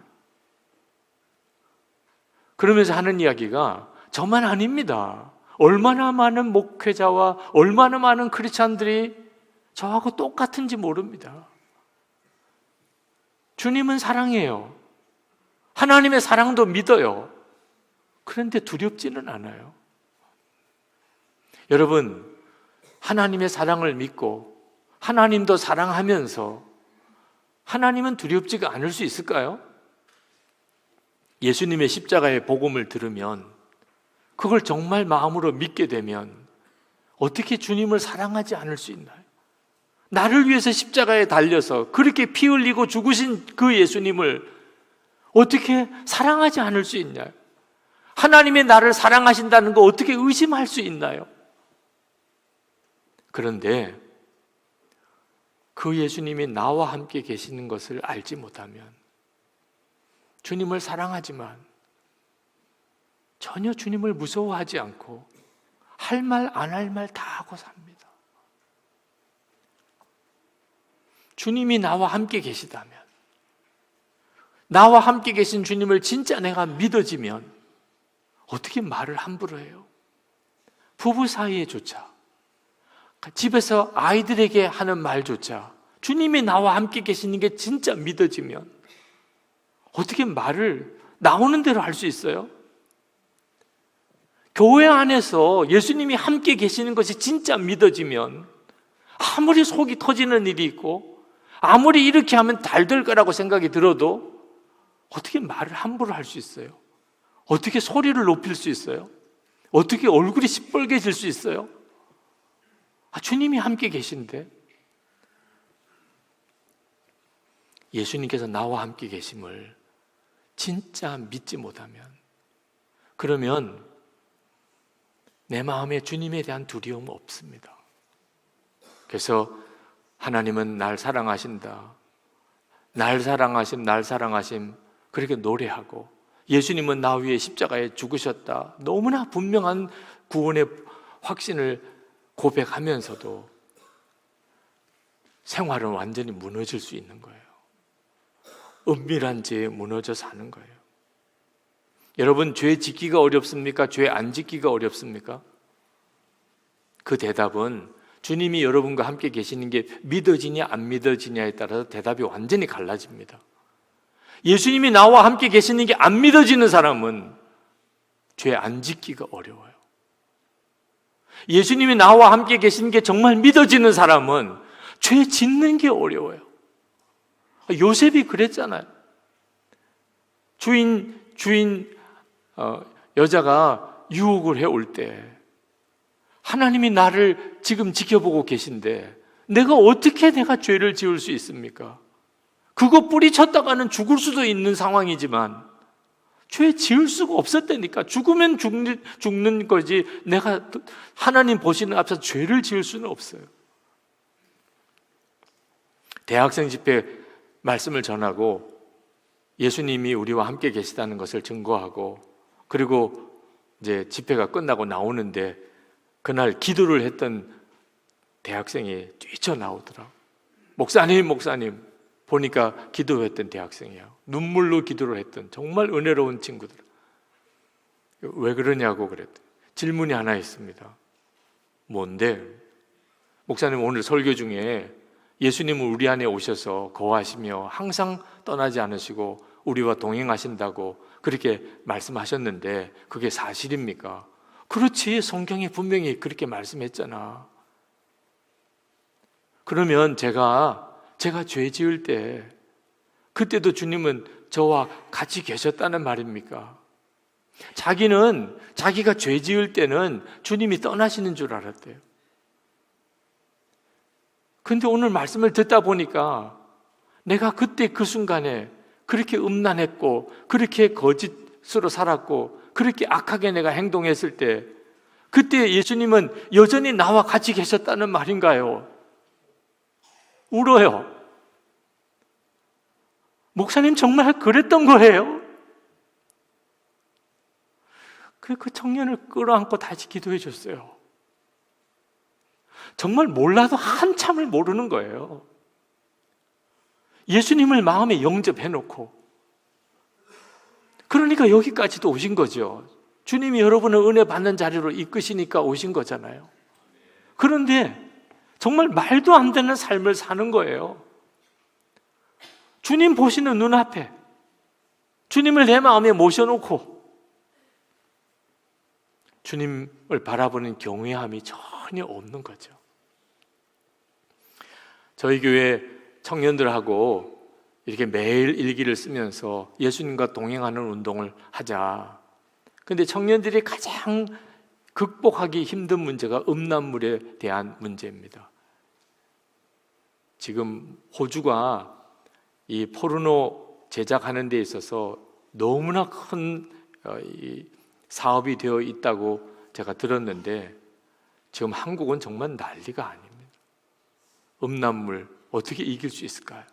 Speaker 1: 그러면서 하는 이야기가, 저만 아닙니다. 얼마나 많은 목회자와 얼마나 많은 크리스찬들이 저하고 똑같은지 모릅니다. 주님은 사랑해요. 하나님의 사랑도 믿어요. 그런데 두렵지는 않아요. 여러분, 하나님의 사랑을 믿고 하나님도 사랑하면서 하나님은 두렵지가 않을 수 있을까요? 예수님의 십자가의 복음을 들으면, 그걸 정말 마음으로 믿게 되면 어떻게 주님을 사랑하지 않을 수 있나요? 나를 위해서 십자가에 달려서 그렇게 피 흘리고 죽으신 그 예수님을 어떻게 사랑하지 않을 수 있나요? 하나님의 나를 사랑하신다는 거 어떻게 의심할 수 있나요? 그런데 그 예수님이 나와 함께 계시는 것을 알지 못하면, 주님을 사랑하지만 전혀 주님을 무서워하지 않고 할 말 안 할 말 다 하고 삽니다. 주님이 나와 함께 계시다면, 나와 함께 계신 주님을 진짜 내가 믿어지면 어떻게 말을 함부로 해요? 부부 사이에조차, 집에서 아이들에게 하는 말조차 주님이 나와 함께 계시는 게 진짜 믿어지면 어떻게 말을 나오는 대로 할 수 있어요? 교회 안에서 예수님이 함께 계시는 것이 진짜 믿어지면 아무리 속이 터지는 일이 있고 아무리 이렇게 하면 잘 될 거라고 생각이 들어도 어떻게 말을 함부로 할 수 있어요? 어떻게 소리를 높일 수 있어요? 어떻게 얼굴이 시뻘개질 수 있어요? 주님이 함께 계신데, 예수님께서 나와 함께 계심을 진짜 믿지 못하면, 그러면 내 마음에 주님에 대한 두려움은 없습니다. 그래서 하나님은 날 사랑하신다, 날 사랑하심, 날 사랑하심, 그렇게 노래하고, 예수님은 나 위에 십자가에 죽으셨다, 너무나 분명한 구원의 확신을 고백하면서도 생활은 완전히 무너질 수 있는 거예요. 은밀한 죄에 무너져 사는 거예요. 여러분, 죄 짓기가 어렵습니까? 죄 안 짓기가 어렵습니까? 그 대답은 주님이 여러분과 함께 계시는 게 믿어지냐 안 믿어지냐에 따라서 대답이 완전히 갈라집니다. 예수님이 나와 함께 계시는 게 안 믿어지는 사람은 죄 안 짓기가 어려워요. 예수님이 나와 함께 계시는 게 정말 믿어지는 사람은 죄 짓는 게 어려워요. 요셉이 그랬잖아요. 여자가 유혹을 해올 때 하나님이 나를 지금 지켜보고 계신데 내가 죄를 지을 수 있습니까? 그거 뿌리쳤다가는 죽을 수도 있는 상황이지만 죄 지을 수가 없었다니까. 죽으면 죽는 거지 내가 하나님 보시는 앞에서 죄를 지을 수는 없어요. 대학생 집회 말씀을 전하고 예수님이 우리와 함께 계시다는 것을 증거하고, 그리고 이제 집회가 끝나고 나오는데 그날 기도를 했던 대학생이 뛰쳐나오더라고요. 목사님 보니까 기도했던 대학생이에요. 눈물로 기도를 했던 정말 은혜로운 친구들. 왜 그러냐고 그랬더니 질문이 하나 있습니다. 뭔데? 목사님, 오늘 설교 중에 예수님은 우리 안에 오셔서 거하시며 항상 떠나지 않으시고 우리와 동행하신다고 그렇게 말씀하셨는데 그게 사실입니까? 그렇지, 성경에 분명히 그렇게 말씀했잖아. 그러면 제가 죄 지을 때 그때도 주님은 저와 같이 계셨다는 말입니까? 자기는 자기가 죄 지을 때는 주님이 떠나시는 줄 알았대요. 근데 오늘 말씀을 듣다 보니까 내가 그때 그 순간에 그렇게 음란했고 그렇게 거짓으로 살았고 그렇게 악하게 내가 행동했을 때 그때 예수님은 여전히 나와 같이 계셨다는 말인가요? 울어요. 목사님 정말 그랬던 거예요? 그 청년을 끌어안고 다시 기도해 줬어요. 정말 몰라도 한참을 모르는 거예요. 예수님을 마음에 영접해 놓고. 그러니까 여기까지도 오신 거죠. 주님이 여러분을 은혜 받는 자리로 이끄시니까 오신 거잖아요. 그런데 정말 말도 안 되는 삶을 사는 거예요. 주님 보시는 눈앞에 주님을 내 마음에 모셔놓고 주님을 바라보는 경외함이 전혀 없는 거죠. 저희 교회 청년들하고 이렇게 매일 일기를 쓰면서 예수님과 동행하는 운동을 하자. 근데 청년들이 가장 극복하기 힘든 문제가 음란물에 대한 문제입니다. 지금 호주가 이 포르노 제작하는 데 있어서 너무나 큰 사업이 되어 있다고 제가 들었는데 지금 한국은 정말 난리가 아닙니다. 음란물 어떻게 이길 수 있을까요?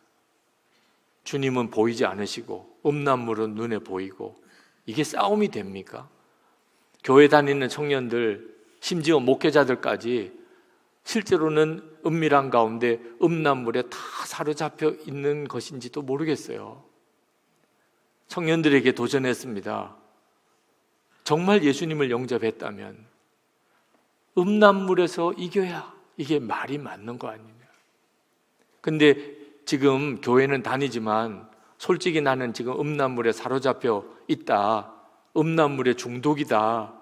Speaker 1: 주님은 보이지 않으시고 음란물은 눈에 보이고 이게 싸움이 됩니까? 교회 다니는 청년들 심지어 목회자들까지 실제로는 은밀한 가운데 음란물에 다 사로잡혀 있는 것인지도 모르겠어요. 청년들에게 도전했습니다. 정말 예수님을 영접했다면 음란물에서 이겨야 이게 말이 맞는 거 아니냐. 근데 지금 교회는 다니지만 솔직히 나는 지금 음란물에 사로잡혀 있다. 음란물에 중독이다.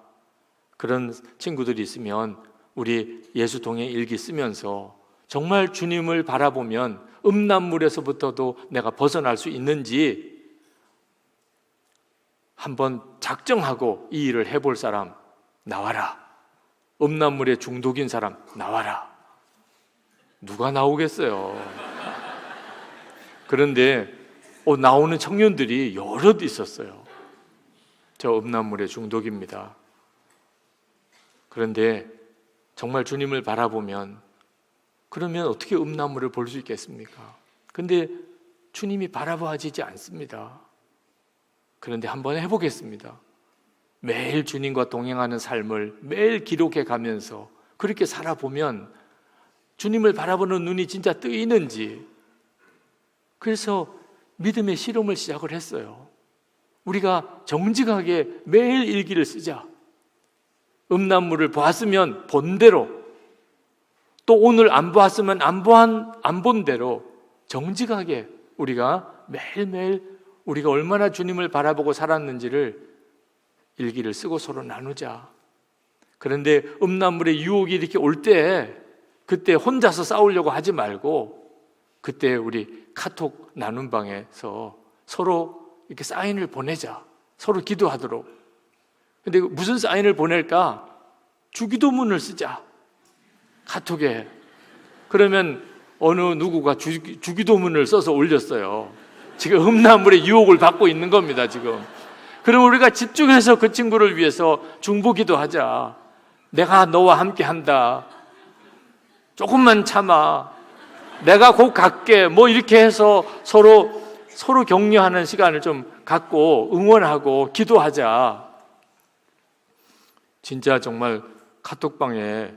Speaker 1: 그런 친구들이 있으면 우리 예수 동행 일기 쓰면서 정말 주님을 바라보면 음란물에서부터도 내가 벗어날 수 있는지 한번 작정하고 이 일을 해볼 사람 나와라. 음란물에 중독인 사람 나와라. 누가 나오겠어요? 그런데 나오는 청년들이 여럿 있었어요. 저 음란물에 중독입니다. 그런데 정말 주님을 바라보면 그러면 어떻게 음란물을 볼 수 있겠습니까? 근데 주님이 바라봐지지 않습니다. 그런데 한번 해보겠습니다. 매일 주님과 동행하는 삶을 매일 기록해 가면서 그렇게 살아보면 주님을 바라보는 눈이 진짜 뜨이는지. 그래서 믿음의 실험을 시작을 했어요. 우리가 정직하게 매일 일기를 쓰자. 음란물을 보았으면 본 대로, 또 오늘 안 보았으면 안 본 대로 정직하게 우리가 매일매일 우리가 얼마나 주님을 바라보고 살았는지를 일기를 쓰고 서로 나누자. 그런데 음란물의 유혹이 이렇게 올 때 그때 혼자서 싸우려고 하지 말고 그때 우리 카톡 나눔 방에서 서로 이렇게 사인을 보내자. 서로 기도하도록. 근데 무슨 사인을 보낼까? 주기도문을 쓰자. 카톡에. 그러면 어느 누구가 주기도문을 써서 올렸어요. 지금 음란물의 유혹을 받고 있는 겁니다, 지금. 그럼 우리가 집중해서 그 친구를 위해서 중보기도 하자. 내가 너와 함께 한다. 조금만 참아. 내가 곧 갈게. 뭐 이렇게 해서 서로 격려하는 시간을 좀 갖고 응원하고 기도하자. 진짜 정말 카톡방에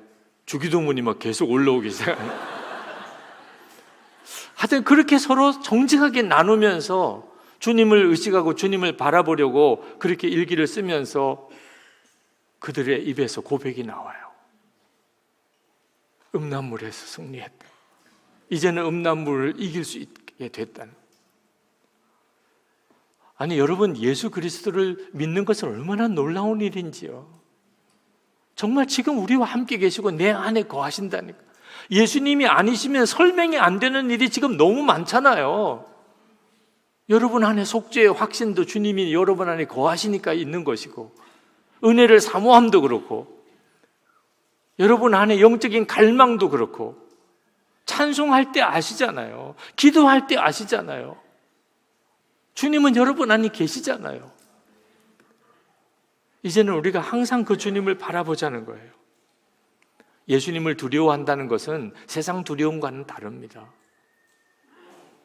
Speaker 1: 주기도문이 막 계속 올라오기 시작해요. 하여튼 그렇게 서로 정직하게 나누면서 주님을 의식하고 주님을 바라보려고 그렇게 일기를 쓰면서 그들의 입에서 고백이 나와요. 음란물에서 승리했다. 이제는 음란물을 이길 수 있게 됐다는. 아니 여러분, 예수 그리스도를 믿는 것은 얼마나 놀라운 일인지요. 정말 지금 우리와 함께 계시고 내 안에 거하신다니까. 예수님이 아니시면 설명이 안 되는 일이 지금 너무 많잖아요. 여러분 안에 속죄의 확신도 주님이 여러분 안에 거하시니까 있는 것이고, 은혜를 사모함도 그렇고, 여러분 안에 영적인 갈망도 그렇고, 찬송할 때 아시잖아요. 기도할 때 아시잖아요. 주님은 여러분 안에 계시잖아요. 이제는 우리가 항상 그 주님을 바라보자는 거예요. 예수님을 두려워한다는 것은 세상 두려움과는 다릅니다.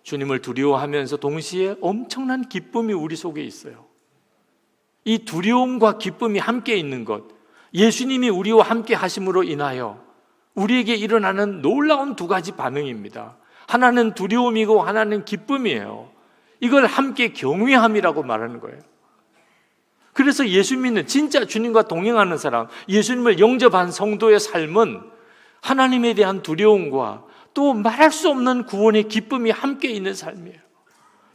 Speaker 1: 주님을 두려워하면서 동시에 엄청난 기쁨이 우리 속에 있어요. 이 두려움과 기쁨이 함께 있는 것, 예수님이 우리와 함께 하심으로 인하여 우리에게 일어나는 놀라운 두 가지 반응입니다. 하나는 두려움이고 하나는 기쁨이에요. 이걸 함께 경외함이라고 말하는 거예요. 그래서 예수 믿는 진짜 주님과 동행하는 사람, 예수님을 영접한 성도의 삶은 하나님에 대한 두려움과 또 말할 수 없는 구원의 기쁨이 함께 있는 삶이에요.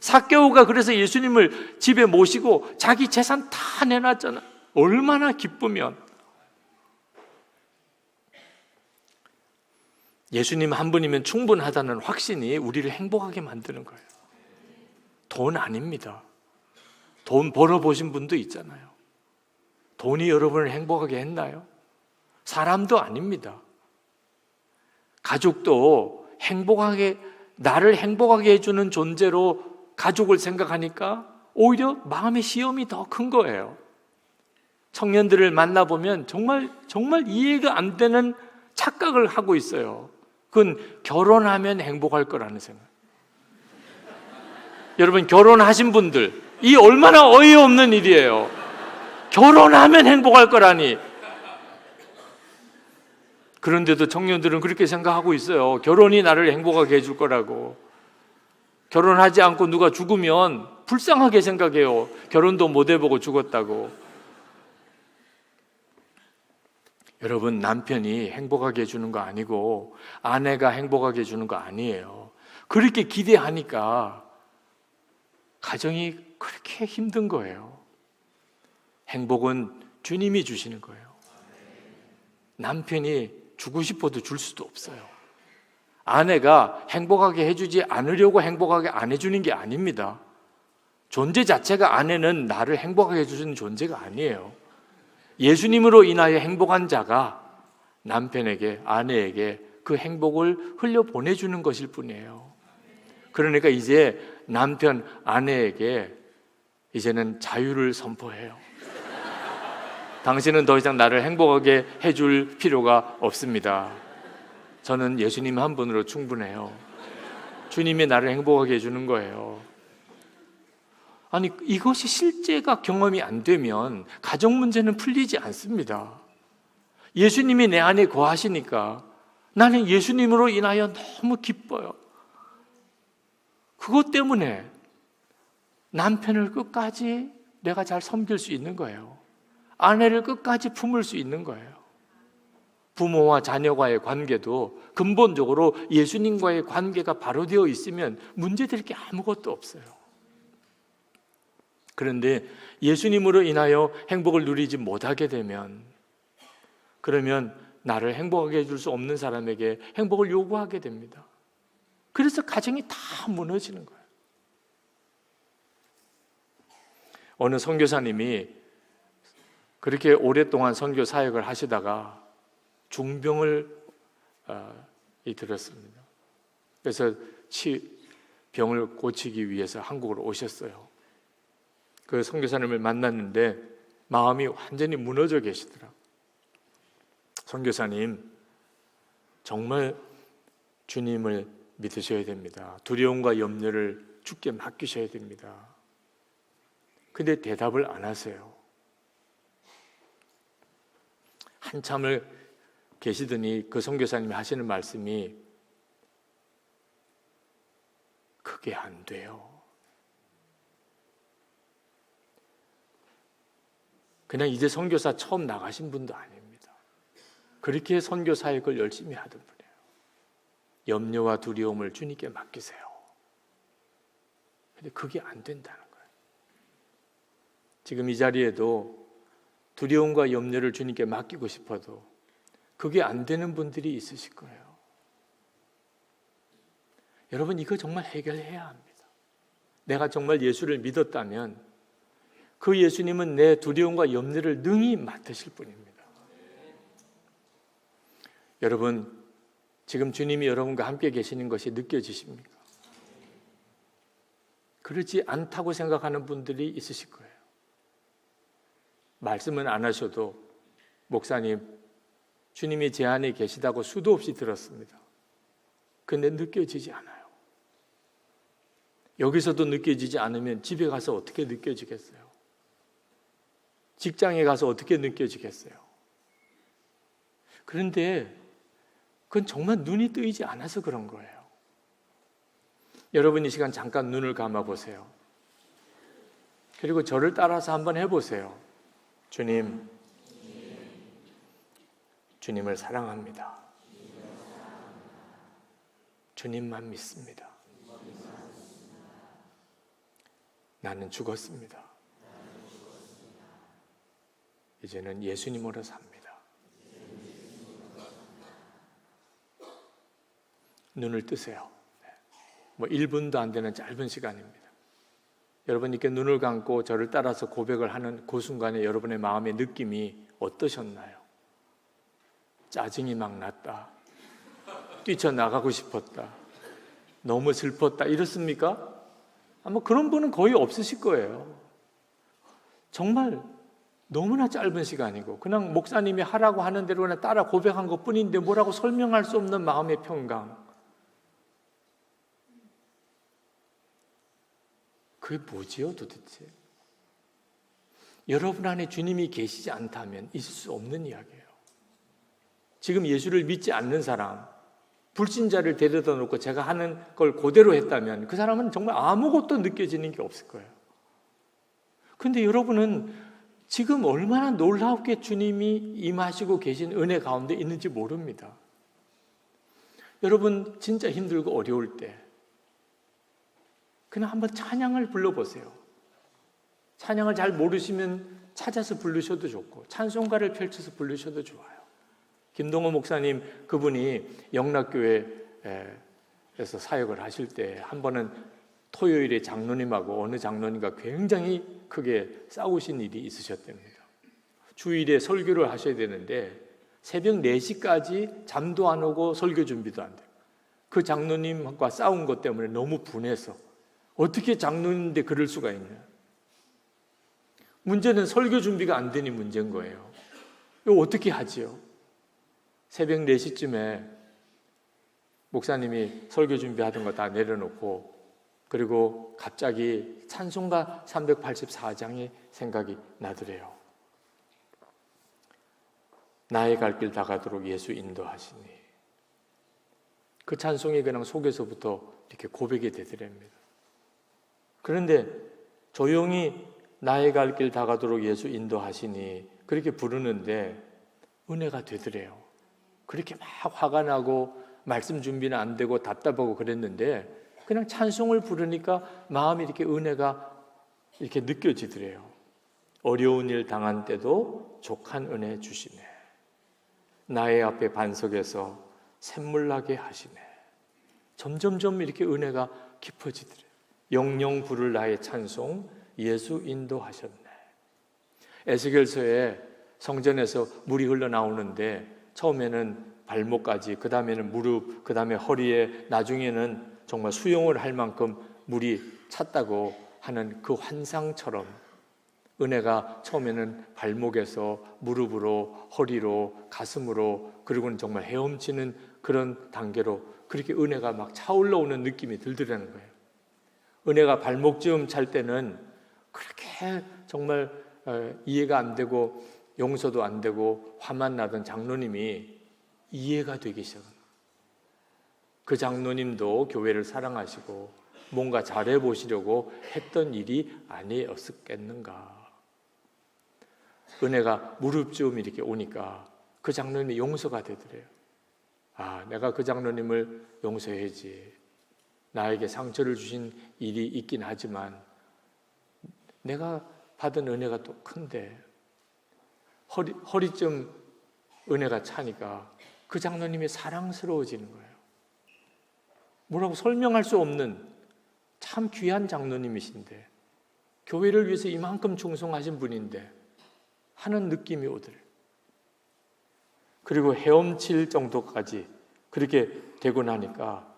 Speaker 1: 삭개오가 그래서 예수님을 집에 모시고 자기 재산 다 내놨잖아. 얼마나 기쁘면. 예수님 한 분이면 충분하다는 확신이 우리를 행복하게 만드는 거예요. 돈 아닙니다. 돈 벌어보신 분도 있잖아요. 돈이 여러분을 행복하게 했나요? 사람도 아닙니다. 가족도 행복하게, 나를 행복하게 해주는 존재로 가족을 생각하니까 오히려 마음의 시험이 더 큰 거예요. 청년들을 만나보면 정말 이해가 안 되는 착각을 하고 있어요. 그건 결혼하면 행복할 거라는 생각. 여러분, 결혼하신 분들, 이 얼마나 어이없는 일이에요. 결혼하면 행복할 거라니. 그런데도 청년들은 그렇게 생각하고 있어요. 결혼이 나를 행복하게 해줄 거라고. 결혼하지 않고 누가 죽으면 불쌍하게 생각해요. 결혼도 못 해보고 죽었다고. 여러분, 남편이 행복하게 해주는 거 아니고 아내가 행복하게 해주는 거 아니에요. 그렇게 기대하니까 가정이 그렇게 힘든 거예요. 행복은 주님이 주시는 거예요. 남편이 주고 싶어도 줄 수도 없어요. 아내가 행복하게 해주지 않으려고 행복하게 안 해주는 게 아닙니다. 존재 자체가 아내는 나를 행복하게 해주는 존재가 아니에요. 예수님으로 인하여 행복한 자가 남편에게, 아내에게 그 행복을 흘려보내주는 것일 뿐이에요. 그러니까 이제 남편, 아내에게 이제는 자유를 선포해요. 당신은 더 이상 나를 행복하게 해줄 필요가 없습니다. 저는 예수님 한 분으로 충분해요. 주님이 나를 행복하게 해주는 거예요. 아니, 이것이 실제가 경험이 안 되면 가정 문제는 풀리지 않습니다. 예수님이 내 안에 거하시니까 나는 예수님으로 인하여 너무 기뻐요. 그것 때문에 남편을 끝까지 내가 잘 섬길 수 있는 거예요. 아내를 끝까지 품을 수 있는 거예요. 부모와 자녀와의 관계도 근본적으로 예수님과의 관계가 바로 되어 있으면 문제될 게 아무것도 없어요. 그런데 예수님으로 인하여 행복을 누리지 못하게 되면, 그러면 나를 행복하게 해줄 수 없는 사람에게 행복을 요구하게 됩니다. 그래서 가정이 다 무너지는 거예요. 어느 선교사님이 그렇게 오랫동안 선교 사역을 하시다가 중병을 들었습니다. 그래서 병을 고치기 위해서 한국으로 오셨어요. 그 선교사님을 만났는데 마음이 완전히 무너져 계시더라고요. 선교사님, 정말 주님을 믿으셔야 됩니다. 두려움과 염려를 주께 맡기셔야 됩니다. 근데 대답을 안 하세요. 한참을 계시더니 그 선교사님이 하시는 말씀이, 그게 안 돼요. 그냥 이제 선교사 처음 나가신 분도 아닙니다. 그렇게 선교 사역을 열심히 하던 분이에요. 염려와 두려움을 주님께 맡기세요. 근데 그게 안 된다는 거예요. 지금 이 자리에도 두려움과 염려를 주님께 맡기고 싶어도 그게 안 되는 분들이 있으실 거예요. 여러분, 이거 정말 해결해야 합니다. 내가 정말 예수를 믿었다면 그 예수님은 내 두려움과 염려를 능히 맡으실 분입니다. 여러분, 지금 주님이 여러분과 함께 계시는 것이 느껴지십니까? 그렇지 않다고 생각하는 분들이 있으실 거예요. 말씀은 안 하셔도 목사님, 주님이 제 안에 계시다고 수도 없이 들었습니다. 근데 느껴지지 않아요. 여기서도 느껴지지 않으면 집에 가서 어떻게 느껴지겠어요? 직장에 가서 어떻게 느껴지겠어요? 그런데 그건 정말 눈이 뜨이지 않아서 그런 거예요. 여러분 이 시간 잠깐 눈을 감아 보세요. 그리고 저를 따라서 한번 해보세요. 주님, 주님을 사랑합니다. 주님만 믿습니다. 나는 죽었습니다. 이제는 예수님으로 삽니다. 눈을 뜨세요. 1분도 안 되는 짧은 시간입니다. 여러분 이렇게 눈을 감고 저를 따라서 고백을 하는 그 순간에 여러분의 마음의 느낌이 어떠셨나요? 짜증이 막 났다. 뛰쳐나가고 싶었다. 너무 슬펐다. 이렇습니까? 아마 그런 분은 거의 없으실 거예요. 정말 너무나 짧은 시간이고 그냥 목사님이 하라고 하는 대로 그냥 따라 고백한 것뿐인데 뭐라고 설명할 수 없는 마음의 평강. 그게 뭐지요 도대체? 여러분 안에 주님이 계시지 않다면 있을 수 없는 이야기예요. 지금 예수를 믿지 않는 사람, 불신자를 데려다 놓고 제가 하는 걸 그대로 했다면 그 사람은 정말 아무것도 느껴지는 게 없을 거예요. 그런데 여러분은 지금 얼마나 놀랍게 주님이 임하시고 계신 은혜 가운데 있는지 모릅니다. 여러분 진짜 힘들고 어려울 때 그냥 한번 찬양을 불러보세요. 찬양을 잘 모르시면 찾아서 부르셔도 좋고 찬송가를 펼쳐서 부르셔도 좋아요. 김동호 목사님 그분이 영락교회에서 사역을 하실 때 한 번은 토요일에 장로님하고 어느 장로님과 굉장히 크게 싸우신 일이 있으셨답니다. 주일에 설교를 하셔야 되는데 새벽 4시까지 잠도 안 오고 설교 준비도 안 돼요. 그 장로님과 싸운 것 때문에 너무 분해서 어떻게 장로님인데 그럴 수가 있냐. 문제는 설교 준비가 안 되니 문제인 거예요. 이거 어떻게 하지요? 새벽 4시쯤에 목사님이 설교 준비하던 거 다 내려놓고 그리고 갑자기 찬송가 384장이 생각이 나더래요. 나의 갈 길 다가도록 예수 인도하시니. 그 찬송이 그냥 속에서부터 이렇게 고백이 되더랍니다. 그런데 조용히 나의 갈 길 다가도록 예수 인도하시니 그렇게 부르는데 은혜가 되더래요. 그렇게 막 화가 나고 말씀 준비는 안 되고 답답하고 그랬는데 그냥 찬송을 부르니까 마음이 이렇게 은혜가 이렇게 느껴지더래요. 어려운 일 당한 때도 족한 은혜 주시네. 나의 앞에 반석에서 샘물나게 하시네. 점점점 이렇게 은혜가 깊어지더래요. 영영 부를 나의 찬송 예수 인도하셨네. 에스겔서에 성전에서 물이 흘러나오는데 처음에는 발목까지, 그 다음에는 무릎, 그 다음에 허리에, 나중에는 정말 수영을 할 만큼 물이 찼다고 하는 그 환상처럼 은혜가 처음에는 발목에서 무릎으로, 허리로, 가슴으로, 그리고는 정말 헤엄치는 그런 단계로 그렇게 은혜가 막 차올라오는 느낌이 들더라는 거예요. 은혜가 발목쯤 찰 때는 그렇게 정말 이해가 안 되고 용서도 안 되고 화만 나던 장로님이 이해가 되기 시작합니다. 그 장로님도 교회를 사랑하시고 뭔가 잘해보시려고 했던 일이 아니었겠는가. 은혜가 무릎쯤 이렇게 오니까 그 장로님이 용서가 되더래요. 아, 내가 그 장로님을 용서해야지. 나에게 상처를 주신 일이 있긴 하지만 내가 받은 은혜가 또 큰데 허리쯤 은혜가 차니까 그 장로님이 사랑스러워지는 거예요. 뭐라고 설명할 수 없는 참 귀한 장로님이신데, 교회를 위해서 이만큼 충성하신 분인데 하는 느낌이 오더래요. 그리고 헤엄칠 정도까지 그렇게 되고 나니까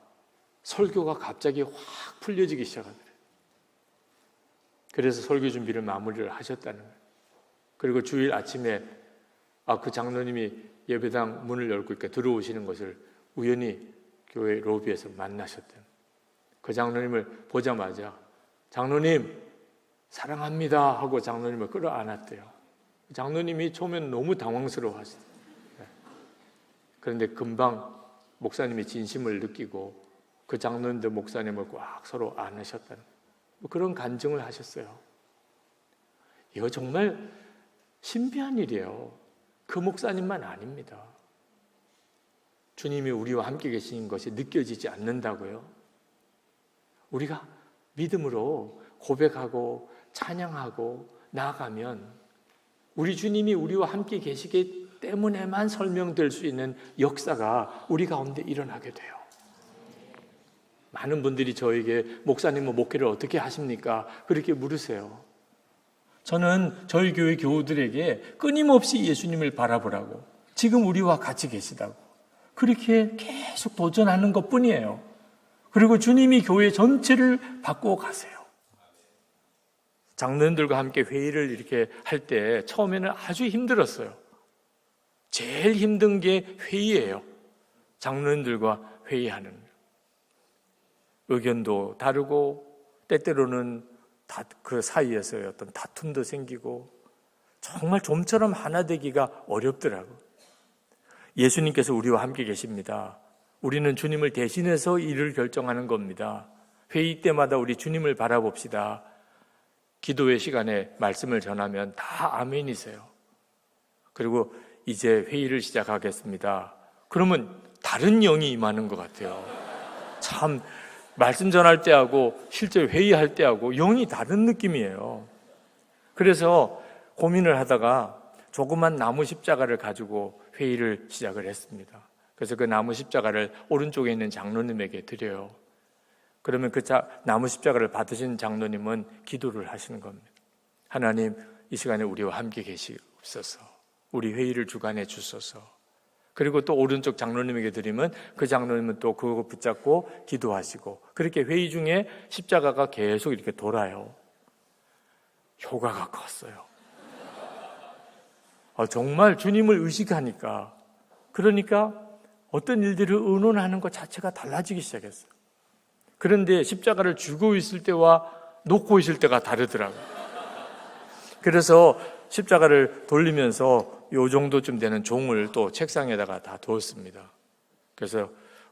Speaker 1: 설교가 갑자기 확 풀려지기 시작하더래요. 그래서 설교 준비를 마무리를 하셨다는 거예요. 그리고 주일 아침에 그 장로님이 예배당 문을 열고 있게 들어오시는 것을 우연히 교회 로비에서 만나셨대요. 그 장로님을 보자마자 장로님 사랑합니다 하고 장로님을 끌어안았대요. 장로님이 처음엔 너무 당황스러워 하시대요. 그런데 금방 목사님이 진심을 느끼고 그 장로님들 목사님을 꽉 서로 안으셨다는 그런 간증을 하셨어요. 이거 정말 신비한 일이에요. 그 목사님만 아닙니다. 주님이 우리와 함께 계신 것이 느껴지지 않는다고요? 우리가 믿음으로 고백하고 찬양하고 나아가면 우리 주님이 우리와 함께 계시기 때문에만 설명될 수 있는 역사가 우리 가운데 일어나게 돼요. 많은 분들이 저에게 목사님은 목회를 어떻게 하십니까? 그렇게 물으세요. 저는 저희 교회 교우들에게 끊임없이 예수님을 바라보라고, 지금 우리와 같이 계시다고 그렇게 계속 도전하는 것뿐이에요. 그리고 주님이 교회 전체를 바꾸어 가세요. 장로님들과 함께 회의를 이렇게 할 때 처음에는 아주 힘들었어요. 제일 힘든 게 회의예요. 장로님들과 회의하는 의견도 다르고 때때로는 그 사이에서의 어떤 다툼도 생기고 정말 좀처럼 하나 되기가 어렵더라고요. 예수님께서 우리와 함께 계십니다. 우리는 주님을 대신해서 일을 결정하는 겁니다. 회의 때마다 우리 주님을 바라봅시다. 기도의 시간에 말씀을 전하면 다 아멘이세요. 그리고 이제 회의를 시작하겠습니다. 그러면 다른 영이 임하는 것 같아요. 참 말씀 전할 때하고 실제 회의할 때하고 영이 다른 느낌이에요. 그래서 고민을 하다가 조그만 나무 십자가를 가지고 회의를 시작을 했습니다. 그래서 그 나무 십자가를 오른쪽에 있는 장로님에게 드려요. 그러면 그 나무 십자가를 받으신 장로님은 기도를 하시는 겁니다. 하나님, 이 시간에 우리와 함께 계시옵소서. 우리 회의를 주관해 주소서. 그리고 또 오른쪽 장로님에게 드리면 그 장로님은 또 그거 붙잡고 기도하시고, 그렇게 회의 중에 십자가가 계속 이렇게 돌아요. 효과가 컸어요. 정말 주님을 의식하니까, 그러니까 어떤 일들을 의논하는 것 자체가 달라지기 시작했어요. 그런데 십자가를 쥐고 있을 때와 놓고 있을 때가 다르더라고요. 그래서 십자가를 돌리면서 요 정도쯤 되는 종을 또 책상에다가 다 두었습니다. 그래서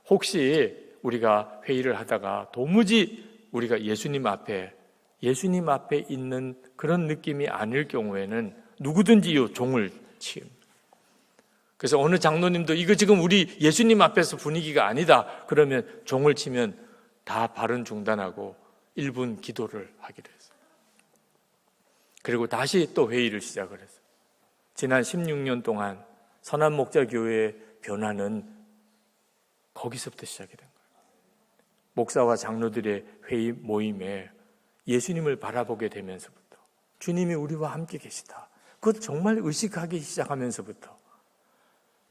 Speaker 1: 혹시 우리가 회의를 하다가 도무지 우리가 예수님 앞에 있는 그런 느낌이 아닐 경우에는 누구든지 이 종을 치웁니다. 그래서 어느 장로님도 이거 지금 우리 예수님 앞에서 분위기가 아니다 그러면 종을 치면 다 발언 중단하고 1분 기도를 하기로 했어요. 그리고 다시 또 회의를 시작을 했어요. 지난 16년 동안 선한목자교회의 변화는 거기서부터 시작이 된 거예요. 목사와 장로들의 회의 모임에 예수님을 바라보게 되면서부터, 주님이 우리와 함께 계시다, 그것 정말 의식하기 시작하면서부터,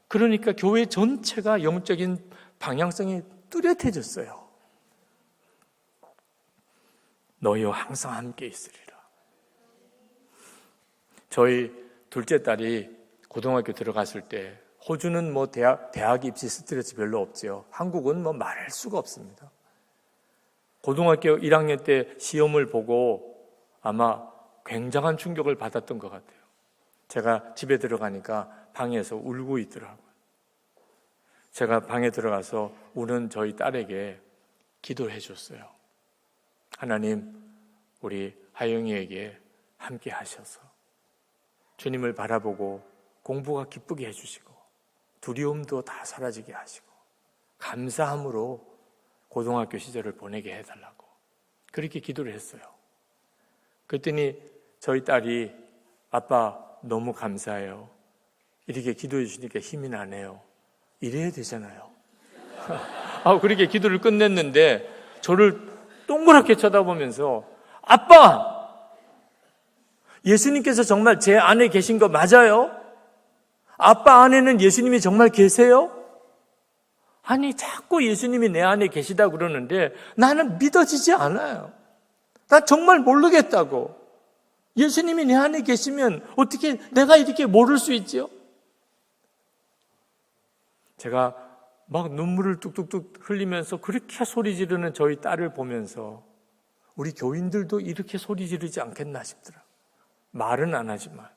Speaker 1: 그러니까 교회 전체가 영적인 방향성이 뚜렷해졌어요. 너희와 항상 함께 있으리라. 저희 둘째 딸이 고등학교 들어갔을 때, 호주는 뭐 대학 입시 스트레스 별로 없죠. 한국은 뭐 말할 수가 없습니다. 고등학교 1학년 때 시험을 보고 아마 굉장한 충격을 받았던 것 같아요. 제가 집에 들어가니까 방에서 울고 있더라고요. 제가 방에 들어가서 우는 저희 딸에게 기도해 줬어요. 하나님, 우리 하영이에게 함께 하셔서 주님을 바라보고 공부가 기쁘게 해주시고 두려움도 다 사라지게 하시고 감사함으로 고등학교 시절을 보내게 해달라고 그렇게 기도를 했어요. 그랬더니 저희 딸이 아빠 너무 감사해요. 이렇게 기도해 주시니까 힘이 나네요. 이래야 되잖아요. 그렇게 기도를 끝냈는데 저를
Speaker 2: 동그랗게 쳐다보면서 아빠! 예수님께서 정말 제 안에 계신 거 맞아요? 아빠 안에는 예수님이 정말 계세요? 아니 자꾸 예수님이 내 안에 계시다 그러는데 나는 믿어지지 않아요. 나 정말 모르겠다고. 예수님이 내 안에 계시면 어떻게 내가 이렇게 모를 수 있죠? 제가 막 눈물을 뚝뚝뚝 흘리면서 그렇게 소리 지르는 저희 딸을 보면서 우리 교인들도 이렇게 소리 지르지 않겠나 싶더라. 말은 안 하지만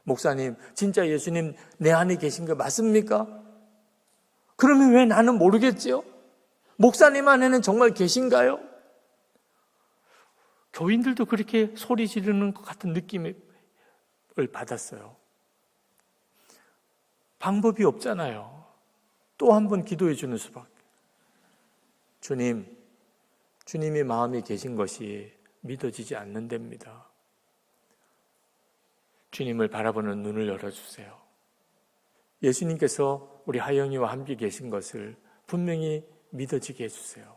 Speaker 2: 목사님 진짜 예수님 내 안에 계신 거 맞습니까? 그러면 왜 나는 모르겠지요? 목사님 안에는 정말 계신가요? 교인들도 그렇게 소리 지르는 것 같은 느낌을 받았어요. 방법이 없잖아요. 또 한 번 기도해 주는 수밖에. 주님이 마음에 계신 것이 믿어지지 않는답니다. 주님을 바라보는 눈을 열어주세요. 예수님께서 우리 하영이와 함께 계신 것을 분명히 믿어지게 해주세요.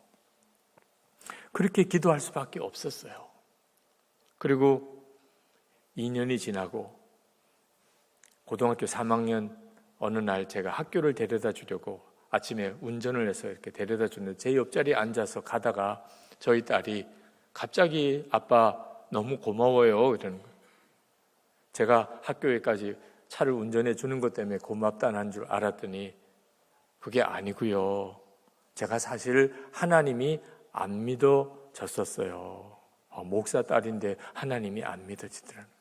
Speaker 2: 그렇게 기도할 수밖에 없었어요. 그리고 2년이 지나고 고등학교 3학년 어느 날 제가 학교를 데려다 주려고 아침에 운전을 해서 이렇게 데려다 줬는데 제 옆자리에 앉아서 가다가 저희 딸이 갑자기 아빠 너무 고마워요 이러는 거예요. 제가 학교에까지 차를 운전해 주는 것 때문에 고맙다는 줄 알았더니 그게 아니고요. 제가 사실 하나님이 안 믿어졌었어요. 목사 딸인데 하나님이 안 믿어지더라고요.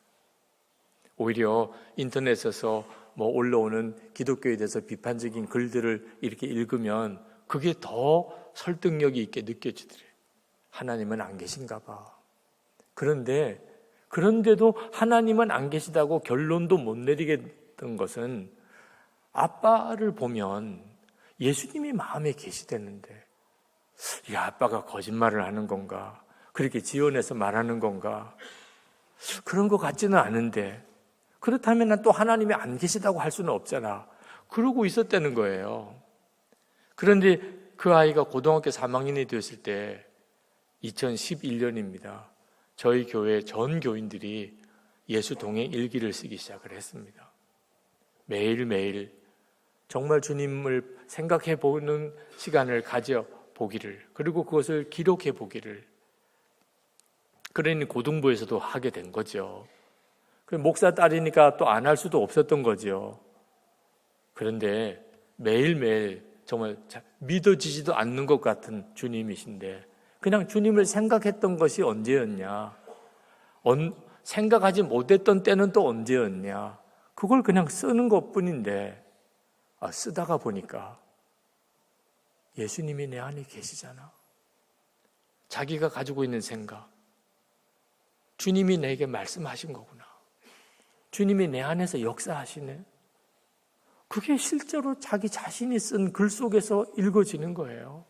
Speaker 2: 오히려 인터넷에서 올라오는 기독교에 대해서 비판적인 글들을 이렇게 읽으면 그게 더 설득력이 있게 느껴지더래요. 하나님은 안 계신가 봐. 그런데도 하나님은 안 계시다고 결론도 못 내리겠던 것은 아빠를 보면 예수님이 마음에 계시다는데 이 아빠가 거짓말을 하는 건가? 그렇게 지어내서 말하는 건가? 그런 것 같지는 않은데 그렇다면 난 또 하나님이 안 계시다고 할 수는 없잖아. 그러고 있었다는 거예요. 그런데 그 아이가 고등학교 3학년이 되었을 때 2011년입니다. 저희 교회 전 교인들이 예수 동행 일기를 쓰기 시작을 했습니다. 매일매일 정말 주님을 생각해 보는 시간을 가져 보기를, 그리고 그것을 기록해 보기를, 그러니 고등부에서도 하게 된 거죠. 목사 딸이니까 또 안 할 수도 없었던 거죠. 그런데 매일매일 정말 믿어지지도 않는 것 같은 주님이신데 그냥 주님을 생각했던 것이 언제였냐? 생각하지 못했던 때는 또 언제였냐? 그걸 그냥 쓰는 것뿐인데 쓰다가 보니까 예수님이 내 안에 계시잖아. 자기가 가지고 있는 생각, 주님이 내게 말씀하신 거구나. 주님이 내 안에서 역사하시네. 그게 실제로 자기 자신이 쓴 글 속에서 읽어지는 거예요.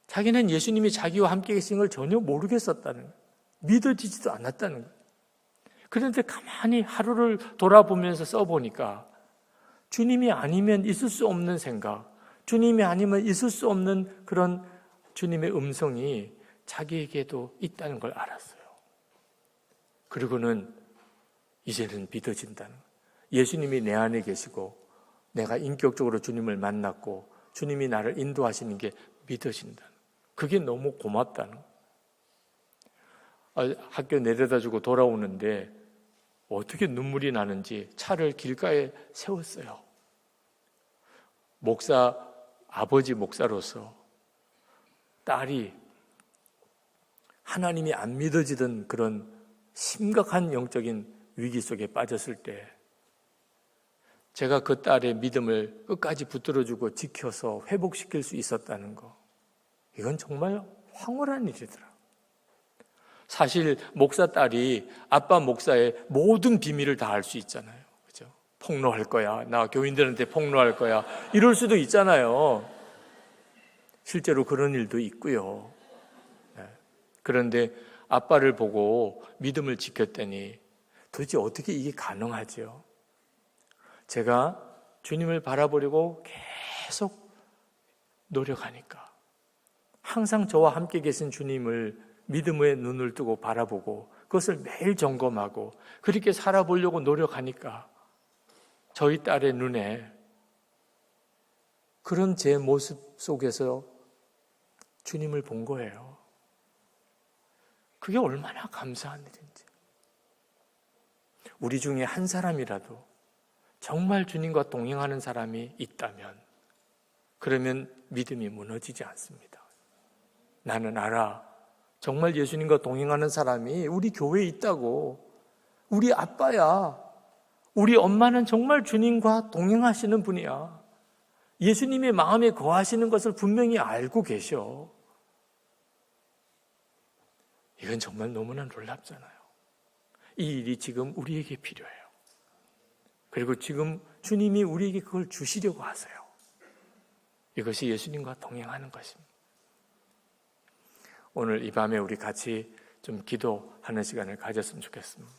Speaker 2: 자기는 예수님이 자기와 함께 계신 걸 전혀 모르겠었다는 거예요. 믿어지지도 않았다는 거예요. 그런데 가만히 하루를 돌아보면서 써보니까 주님이 아니면 있을 수 없는 생각, 주님이 아니면 있을 수 없는 그런 주님의 음성이 자기에게도 있다는 걸 알았어요. 그리고는 이제는 믿어진다는 거예요. 예수님이 내 안에 계시고 내가 인격적으로 주님을 만났고 주님이 나를 인도하시는 게 믿어진다는 거예요. 그게 너무 고맙다는 거예요. 학교 내려다주고 돌아오는데 어떻게 눈물이 나는지 차를 길가에 세웠어요. 아버지 목사로서 딸이 하나님이 안 믿어지던 그런 심각한 영적인 위기 속에 빠졌을 때 제가 그 딸의 믿음을 끝까지 붙들어주고 지켜서 회복시킬 수 있었다는 거, 이건 정말 황홀한 일이더라. 사실 목사 딸이 아빠 목사의 모든 비밀을 다 알 수 있잖아요. 그죠? 폭로할 거야. 나 교인들한테 폭로할 거야. 이럴 수도 있잖아요. 실제로 그런 일도 있고요. 그런데 아빠를 보고 믿음을 지켰더니 도대체 어떻게 이게 가능하죠? 제가 주님을 바라보려고 계속 노력하니까 항상 저와 함께 계신 주님을 믿음의 눈을 뜨고 바라보고 그것을 매일 점검하고 그렇게 살아보려고 노력하니까 저희 딸의 눈에 그런 제 모습 속에서 주님을 본 거예요. 그게 얼마나 감사한 일인지. 우리 중에 한 사람이라도 정말 주님과 동행하는 사람이 있다면 그러면 믿음이 무너지지 않습니다. 나는 알아. 정말 예수님과 동행하는 사람이 우리 교회에 있다고. 우리 아빠야. 우리 엄마는 정말 주님과 동행하시는 분이야. 예수님의 마음에 거하시는 것을 분명히 알고 계셔. 이건 정말 너무나 놀랍잖아요. 이 일이 지금 우리에게 필요해요. 그리고 지금 주님이 우리에게 그걸 주시려고 하세요. 이것이 예수님과 동행하는 것입니다. 오늘 이 밤에 우리 같이 좀 기도하는 시간을 가졌으면 좋겠습니다.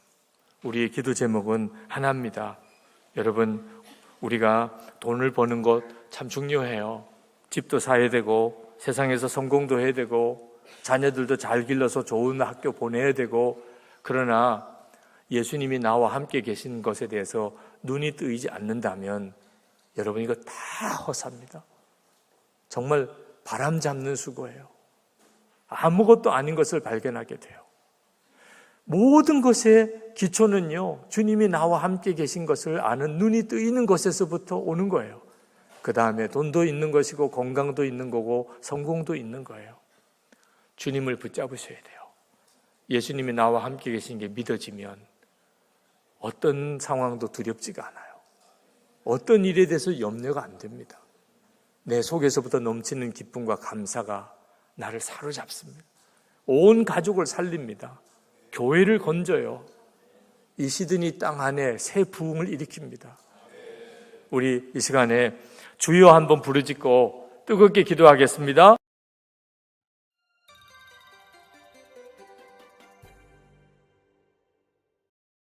Speaker 2: 우리의 기도 제목은 하나입니다. 여러분, 우리가 돈을 버는 것 참 중요해요. 집도 사야 되고 세상에서 성공도 해야 되고 자녀들도 잘 길러서 좋은 학교 보내야 되고, 그러나 예수님이 나와 함께 계신 것에 대해서 눈이 뜨이지 않는다면 여러분 이거 다 허사입니다. 정말 바람 잡는 수고예요. 아무것도 아닌 것을 발견하게 돼요. 모든 것의 기초는요, 주님이 나와 함께 계신 것을 아는 눈이 뜨이는 것에서부터 오는 거예요. 그 다음에 돈도 있는 것이고 건강도 있는 거고 성공도 있는 거예요. 주님을 붙잡으셔야 돼요. 예수님이 나와 함께 계신 게 믿어지면 어떤 상황도 두렵지가 않아요. 어떤 일에 대해서 염려가 안 됩니다. 내 속에서부터 넘치는 기쁨과 감사가 나를 사로잡습니다. 온 가족을 살립니다. 교회를 건져요. 이 시드니 땅 안에 새 부흥을 일으킵니다. 우리 이 시간에 주여 한번 부르짖고 뜨겁게 기도하겠습니다.